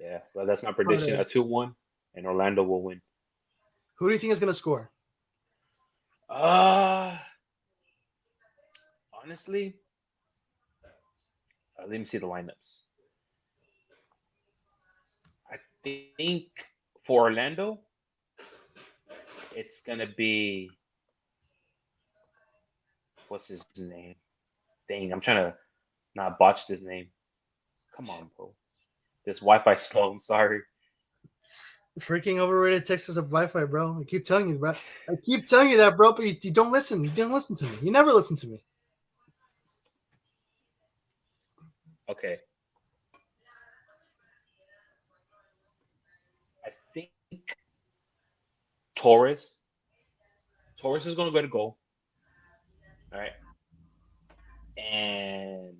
Yeah, well, that's my prediction. A 2-1, and Orlando will win. Who do you think is going to score? Honestly, let me see the lineups. I think for Orlando, it's going to be, what's his name? Dang, I'm trying to not botch this name. Come on, bro. This Wi-Fi slow. I'm sorry. Freaking overrated Texas of Wi-Fi, bro. I keep telling you, bro. I keep telling you that, bro, but you don't listen. You didn't listen to me. You never listen to me. Okay. I think Torres is going to go to goal. All right. And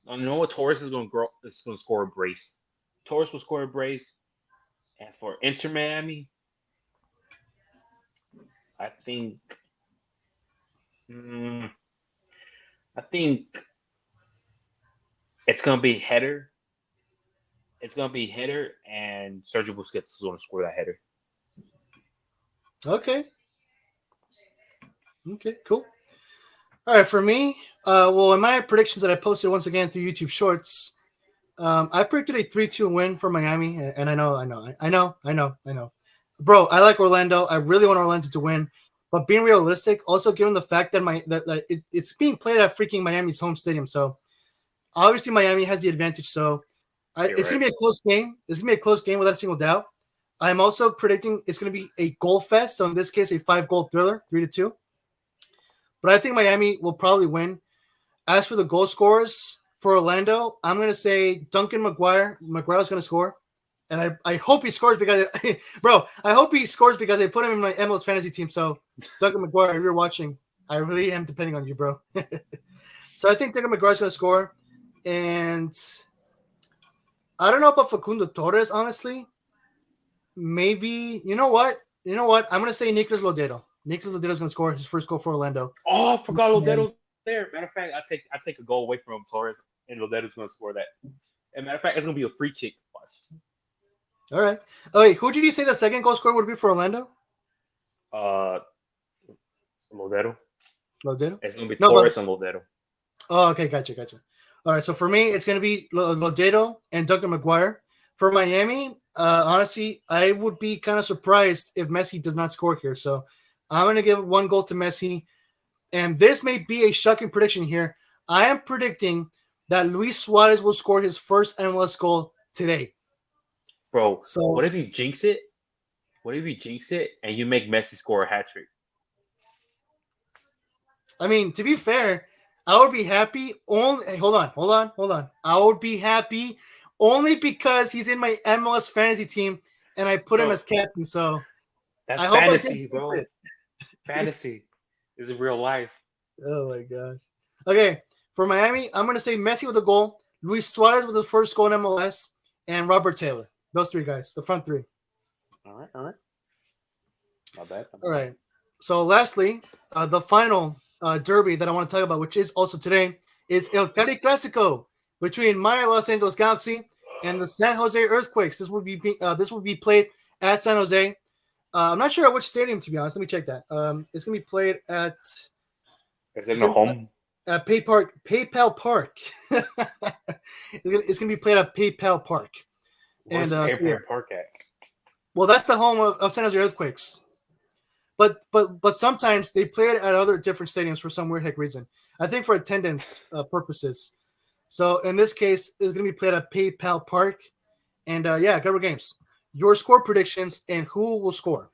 I know what Torres is going to score a brace. Torres will score a brace. And for Inter Miami, I think it's going to be header. It's going to be header, and Sergio Busquets is going to score that header. Okay, cool. All right, for me, well, in my predictions that I posted once again through YouTube Shorts, I predicted a 3-2 win for Miami, and I know. Bro, I like Orlando. I really want Orlando to win, but being realistic, also given the fact that it's being played at freaking Miami's home stadium, so obviously Miami has the advantage. So it's going to be a close game. It's going to be a close game without a single doubt. I'm also predicting it's going to be a goal fest. So in this case, a 5-goal thriller, 3-2. But I think Miami will probably win. As for the goal scorers for Orlando, I'm going to say Duncan McGuire. McGuire's going to score. And I hope he scores because, I hope he scores because I put him in my MLS fantasy team. So Duncan McGuire, if you're watching, I really am depending on you, bro. So I think Duncan McGuire's going to score. And I don't know about Facundo Torres, honestly. Maybe, you know what? I'm going to say Nicolas Lodeiro. Nicolas Lodeiro's going to score his first goal for Orlando. Oh, I forgot Lodeiro's there. Matter of fact, I take a goal away from Torres, and Lodeiro's going to score that. And matter of fact, it's going to be a free kick. Watch. All right. Oh, wait, who did you say the second goal scorer would be for Orlando? Lodeiro. It's going to be Torres and Lodeiro. Oh, okay. Gotcha. All right. So for me, it's going to be Lodeiro and Duncan McGuire. For Miami, honestly, I would be kind of surprised if Messi does not score here. So I'm going to give 1 goal to Messi. And this may be a shocking prediction here. I am predicting that Luis Suarez will score his first MLS goal today. Bro, so what if you jinx it? What if you jinx it and you make Messi score a hat trick? I mean, to be fair, I would be happy only. Hey, hold on. I would be happy only because he's in my MLS fantasy team and I put him as captain. So that's fantasy, bro. Fantasy is in real life. Oh my gosh. Okay, for Miami, I'm gonna say Messi with a goal, Luis Suarez with the first goal in MLS, and Robert Taylor. Those 3 guys, the front 3. All right. Not bad. All right. So lastly, the final derby that I want to talk about, which is also today, is El Cali Clásico between my Los Angeles Galaxy and the San Jose Earthquakes. This will be played at San Jose. I'm not sure at which stadium, to be honest. Let me check that. It's going to be played at. Is it in the home? At PayPal Park. It's going to be played at PayPal Park. Where's PayPal Park at? Well, that's the home of San Jose Earthquakes. but sometimes they play it at other different stadiums for some weird heck reason. I think for attendance purposes. So in this case, it's going to be played at PayPal Park. And Gabriel Games, your score predictions and who will score.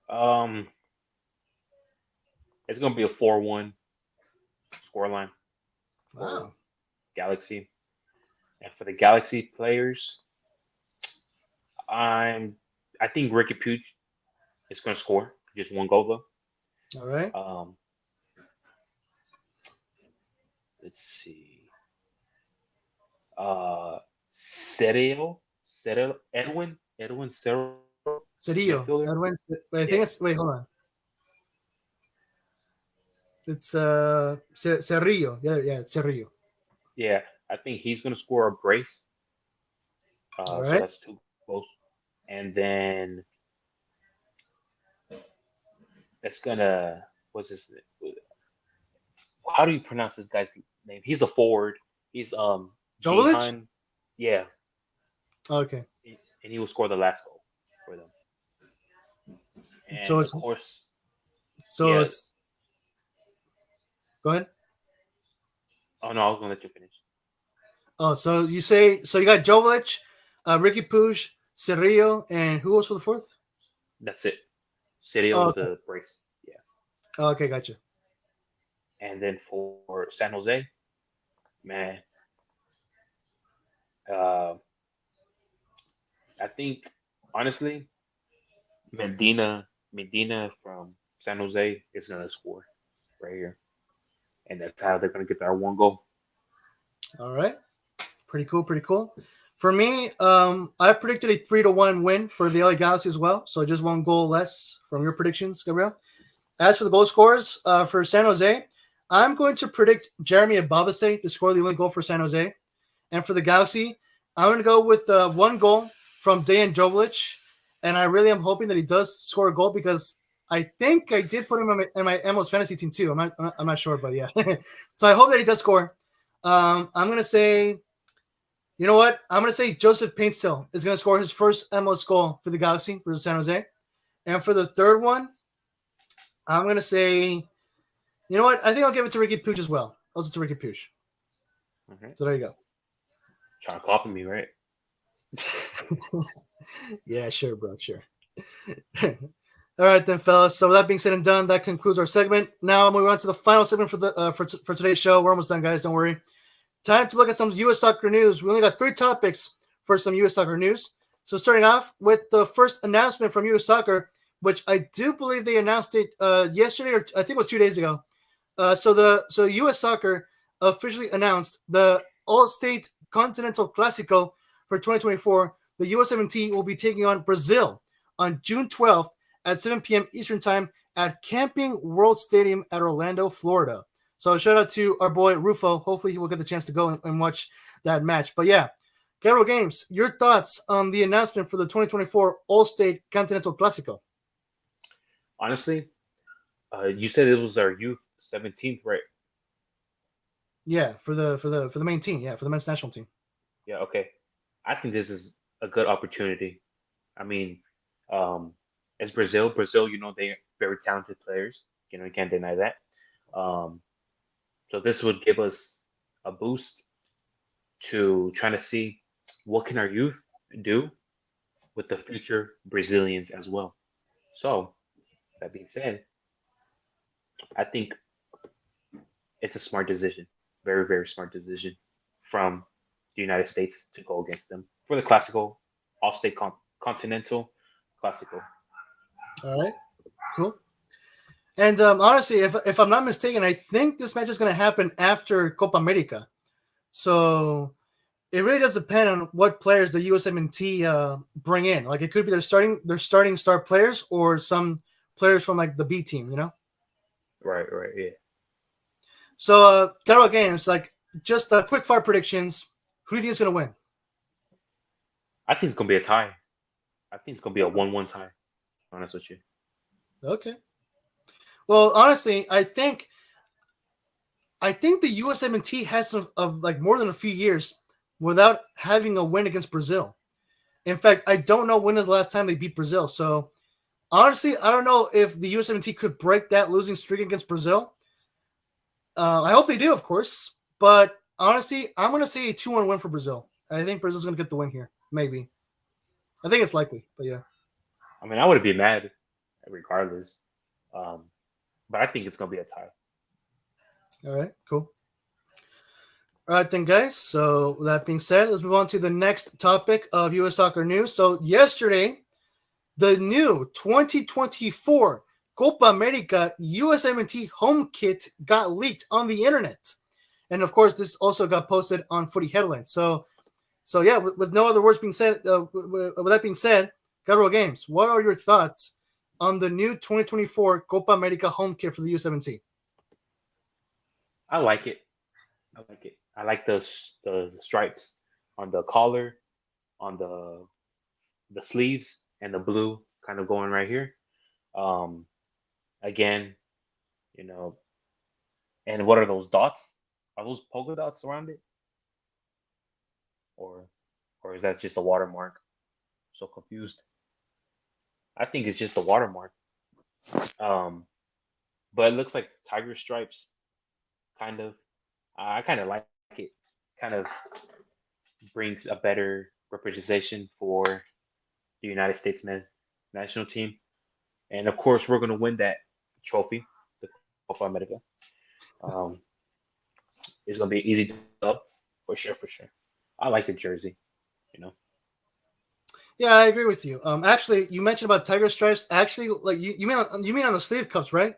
Um, it's gonna be a 4-1 scoreline for Wow. Galaxy, and for the Galaxy players, I think Ricky Puig is gonna score just one goal though. All right. Let's see. Cerio, Edwin Cerio, Cedillo. midfielder. Edwin. Wait, I think Yeah, it's. Wait, hold on. It's Cerrillo. Yeah, it's Cerrillo. yeah. I think he's gonna score a brace. All So right. that's two goals, and then it's gonna what's his how do you pronounce this guy's name? He's the forward. He's Jovic. Jihan. Yeah, Okay. and he will score the last goal for them. So And of it's course, so yeah. it's. Go ahead. Oh no, I was gonna let you finish. Oh, so you say so you got Jovic, Ricky Puig, Cerrillo, and who else for the fourth? That's it. Cirio Oh, with okay. the brace. Yeah. Oh, okay, gotcha. And then for San Jose, man, uh, I think honestly, Medina from San Jose is gonna score right here, and that's how they're gonna get that one goal. All right. Pretty cool, pretty cool. For me, I predicted a 3-1 win for the LA Galaxy as well. So just one goal less from your predictions, Gabriel. As for the goal scorers for San Jose, I'm going to predict Jeremy Ababase to score the only goal for San Jose. And for the Galaxy, I'm going to go with one goal from Dejan Jovic. And I really am hoping that he does score a goal because I think I did put him in my MLS fantasy team too. I'm not sure, but yeah. So I hope that he does score. I'm going to say, you know what? I'm going to say Joseph Paintstill is going to score his first MLS goal for the Galaxy versus San Jose. And for the third one, I'm going to say, you know what? I think I'll give it to Ricky Puig as well. Also to Ricky Puig. Okay. So there you go. Trying to copy me, right? Yeah, sure, bro. Sure. All right, then, fellas. So with that being said and done, that concludes our segment. Now moving on to the final segment for the for today's show. We're almost done, guys. Don't worry. Time to look at some U.S. soccer news. We only got 3 topics for some U.S. soccer news. So starting off with the first announcement from U.S. soccer, which I do believe they announced it yesterday, or I think it was 2 days ago. So U.S. soccer officially announced the All-State Continental Clásico for 2024. The U.S. 17 will be taking on Brazil on June 12th at 7 p.m. Eastern Time at Camping World Stadium at Orlando, Florida. So shout out to our boy Rufo. Hopefully he will get the chance to go and watch that match. But yeah, Gabriel Games, your thoughts on the announcement for the 2024 All-State Continental Clásico? Honestly, you said it was our youth 17th, right? Yeah, for the main team. Yeah, for the men's national team. Yeah. Okay. I think this is a good opportunity. I mean, as Brazil, they're very talented players. You can't deny that. Um, so this would give us a boost to trying to see what can our youth do with the future Brazilians as well. So that being said, I think it's a smart decision, very very smart decision from the United States to go against them for the classical, all-state continental classical. All right, cool. And honestly, if I'm not mistaken, I think this match is going to happen after Copa America. So it really does depend on what players the USMNT bring in. Like it could be their starting star players or some players from like the B team. Right, yeah. So Gabriel Games, like just quick fire predictions. Who do you think is going to win? I think it's gonna be a tie. I think it's gonna be a 1-1 tie. Honest with you. Okay. Well, honestly, I think the USMNT has some of like more than a few years without having a win against Brazil. In fact, I don't know when is the last time they beat Brazil. So Honestly, I don't know if the U17 could break that losing streak against Brazil. I hope they do, of course. But honestly, I'm going to say a 2-1 win for Brazil. I think Brazil's going to get the win here. Maybe. I think it's likely, but yeah. I mean, I wouldn't be mad regardless. Um, but I think it's going to be a tie. All right, cool. All right, then, guys. So, with that being said, let's move on to the next topic of U.S. soccer news. So, yesterday, the new 2024 Copa America USMNT home kit got leaked on the internet. And of course, this also got posted on Footy Headlines. So yeah, with no other words being said, with that being said, Gabriel Games, what are your thoughts on the new 2024 Copa America home kit for the U17? I like it. I like it. I like the stripes on the collar, on the sleeves, and the blue kind of going right here. Um, again, you know, and what are those dots? Are those polka dots around it, or or is that just a watermark? So confused. I think it's just a watermark. Um, but it looks like tiger stripes, kind of. I kind of like it. Kind of brings a better representation for the United States men's national team. And of course, we're going to win that trophy, the Copa America. Um, it's going to be an easy dub for sure, for sure. I like the jersey, you know. Yeah, I agree with you. Actually, you mentioned about tiger stripes. Actually, like you mean on the sleeve cups, right?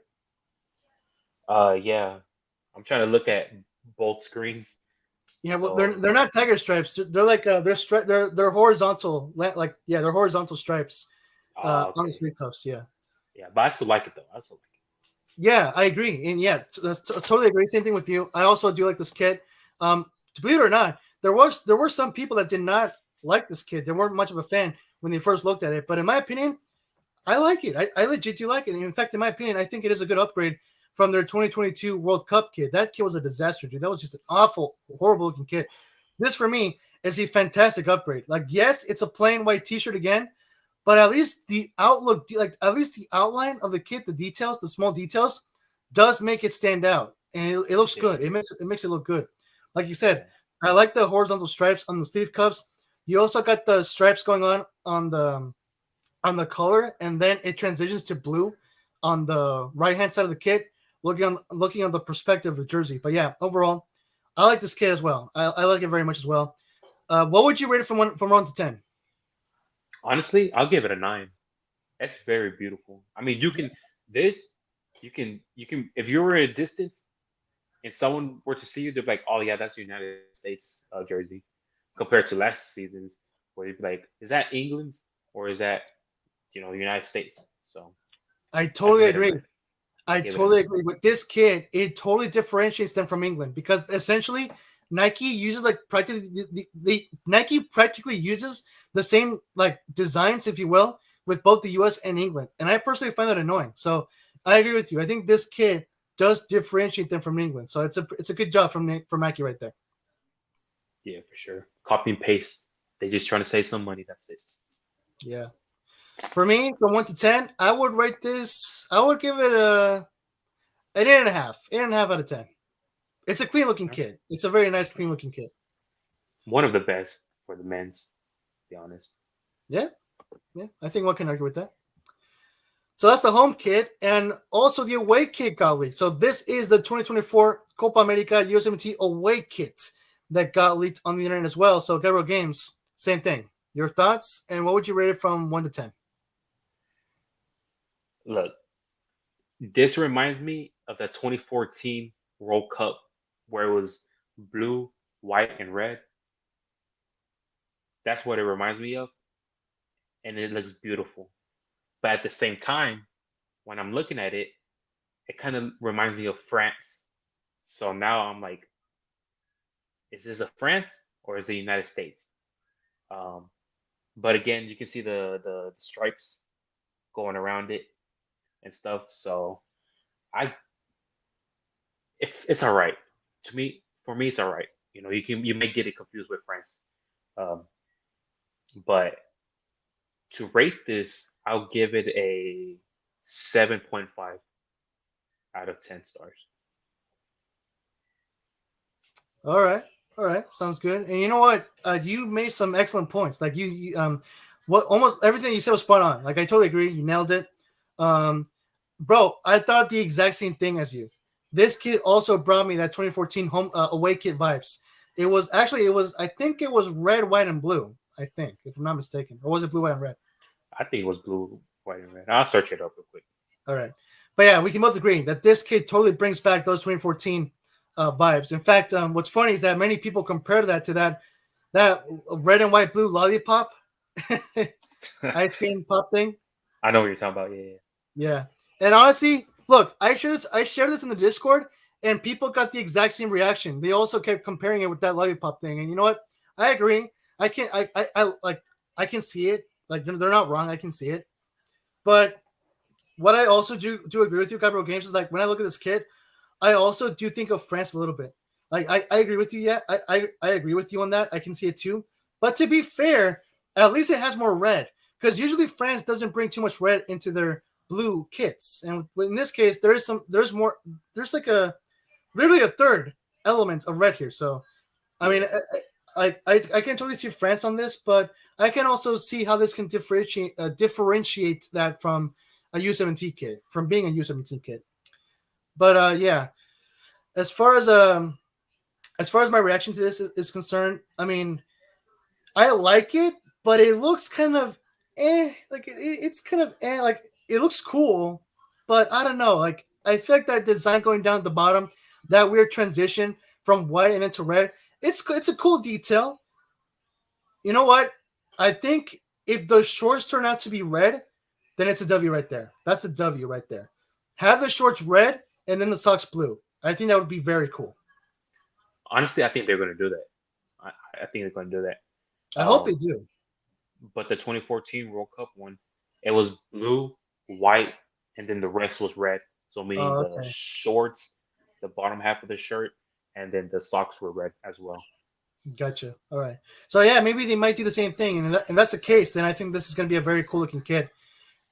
Yeah. I'm trying to look at both screens. Yeah, well, So, they're not tiger stripes. They're like they're horizontal, like yeah, they're horizontal stripes on the okay. sleeve cups. Yeah. Yeah, but I still like it though. I still like Yeah, I agree, and yeah, totally agree. Same thing with you. I also do like this kid. To believe it or not, there were some people that did not like this kid. They weren't much of a fan when they first looked at it. But in my opinion, I like it. I legit do like it. In fact, in my opinion, I think it is a good upgrade from their 2022 World Cup kid. That kid was a disaster, dude. That was just an awful, horrible looking kid. This for me is a fantastic upgrade. Like, yes, it's a plain white T-shirt again, but at least the outlook, like at least the outline of the kit, the details, the small details, does make it stand out, and it looks it. good. It makes it look good. Like you Yeah. said, I like the horizontal stripes on the sleeve cuffs. You also got the stripes going on the color, and then it transitions to blue on the right hand side of the kit, looking on the perspective of the jersey. But yeah, overall, I like this kit as well. I like it very much as well. What would you rate it from 1 to 10? Honestly, I'll give it a 9. That's very beautiful. I mean, this you can if you were at a distance and someone were to see you, they'd be like, "Oh yeah, that's the United States jersey," compared to last season's, where you'd be like, "Is that England's or is that the United States?" So I I totally give it a agree. 9. I I give it a totally 9. agree with this kid. It totally differentiates them from England because essentially Nike uses like practically the Nike practically uses the same like designs, if you will, with both the U.S. and England, and I personally find that annoying. So I agree with you. I think this kid does differentiate them from England. So it's a good job from Nike right there. Yeah, for sure. Copy and paste. They just trying to save some money. That's it. Yeah. For me, from 1 to 10, I would rate this. I would give it an 8.5, 8.5 out of 10. It's a clean looking Yeah. kid. It's a very nice clean looking kid. One of the best for the men's, to be honest. Yeah, yeah. I think one can argue with that. So that's the home kit, and also the away kit got leaked. So this is the 2024 Copa America USMT away kit that got leaked on the internet as well. So Gabriel Games, same thing. Your thoughts, and what would you rate it from 1 to 10? Look, this reminds me of the 2014 World Cup where it was blue, white, and red. That's what it reminds me of, and it looks beautiful. But at the same time, when I'm looking at it, it kind of reminds me of France. So now I'm like, is this a France or is it the United States? Um, but again, you can see the stripes going around it and stuff. So I, it's all right to me. For me, it's all right. You may get it confused with France, um, but to rate this, I'll give it a 7.5 out of 10 stars. All right. All right. Sounds good. And you know what? You made some excellent points. Like what almost everything you said was spot on. Like I totally agree. You nailed it. Um, bro, I thought the exact same thing as you. This kid also brought me that 2014 home away kit vibes. I think it was red, white, and blue. I think, if I'm not mistaken, or was it blue, white, and red? I think it was blue, white, and red. I'll search it up real quick. All right, but yeah, we can both agree that this kid totally brings back those 2014 vibes. In fact, what's funny is that many people compare that to that red and white blue lollipop ice cream pop thing. I know what you're talking about. Yeah. Yeah. And honestly, look, I shared this in the Discord, and people got the exact same reaction. They also kept comparing it with that lollipop thing. And you know what? I agree. I can see it. Like they're not wrong. I can see it. But what I also do agree with you, Gabriel Games, is like when I look at this kid, I also do think of France a little bit. Like I agree with you. Yeah, I agree with you on that. I can see it too. But to be fair, at least it has more red, because usually France doesn't bring too much red into their blue kits, and in this case, there's like literally a third element of red here. So, I mean, I can totally see France on this, but I can also see how this can differentiate that from a U17 kit, from being a U17 kit. But yeah, as far as my reaction to this is concerned, I mean, I like it, but it looks kind of like it's kind of like it looks cool, but I don't know. Like I feel like that design going down at the bottom, that weird transition from white and into red, it's a cool detail. You know what? I think if the shorts turn out to be red, then it's a W right there. That's a W right there. Have the shorts red and then the socks blue. I think that would be very cool. Honestly, I think they're going to do that. I think they're going to do that. I hope they do. But the 2014 World Cup one, it was blue, white, and then the rest was red. So meaning the shorts, the bottom half of the shirt, and then the socks were red as well. Gotcha. All right. So yeah, maybe they might do the same thing, and if that's the case, then I think this is going to be a very cool looking kit.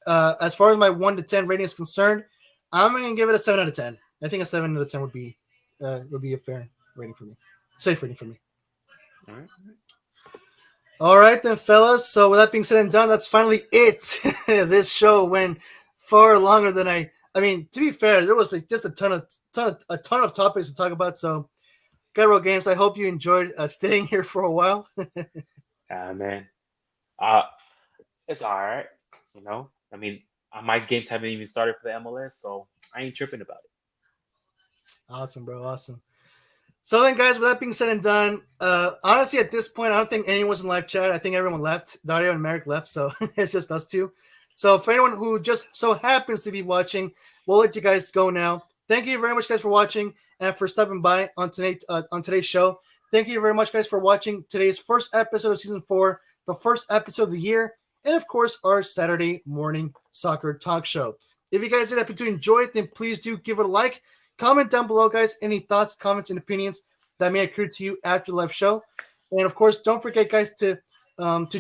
As far as my 1 to 10 rating is concerned, I'm going to give it a 7 out of 10. I think a 7 out of 10 would be a fair rating for me, safe rating for me. All right. All right then, fellas. So with that being said and done, that's finally it. This show went far longer than I mean, to be fair, there was just a ton of topics to talk about. So, Gabriel Games, I hope you enjoyed staying here for a while. Man, it's all right. You know, I mean, my games haven't even started for the MLS, so I ain't tripping about it. Awesome, bro. Awesome. So then, guys, with that being said and done, honestly, at this point, I don't think anyone's in live chat. I think everyone left. Dario and Merrick left, so it's just us two. So for anyone who just so happens to be watching, we'll let you guys go now. Thank you very much, guys, for watching and for stopping by on today's show. Thank you very much, guys, for watching today's first episode of Season 4, the first episode of the year, and, of course, our Saturday morning soccer talk show. If you guys did happen to enjoy it, then please do give it a like. Comment down below, guys, any thoughts, comments, and opinions that may occur to you after the live show. And, of course, don't forget, guys, to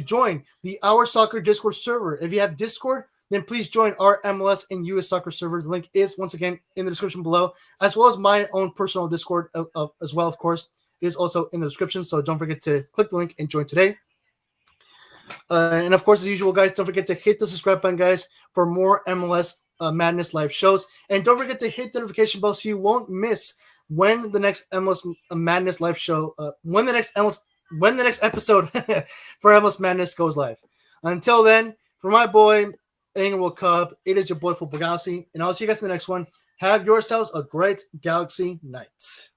join the Our Soccer Discord server. If you have Discord, then please join our MLS and US Soccer server. The link is, once again, in the description below, as well as my own personal Discord as well, of course. It is also in the description, so don't forget to click the link and join today. And, of course, as usual, guys, don't forget to hit the subscribe button, guys, for more MLS Madness live shows. And don't forget to hit the notification bell so you won't miss when the next MLS Madness live show, when the next episode for MLS Madness goes live. Until then, for my boy, Inglewood Cub, it is your boy, Football Galaxy, and I'll see you guys in the next one. Have yourselves a great Galaxy night.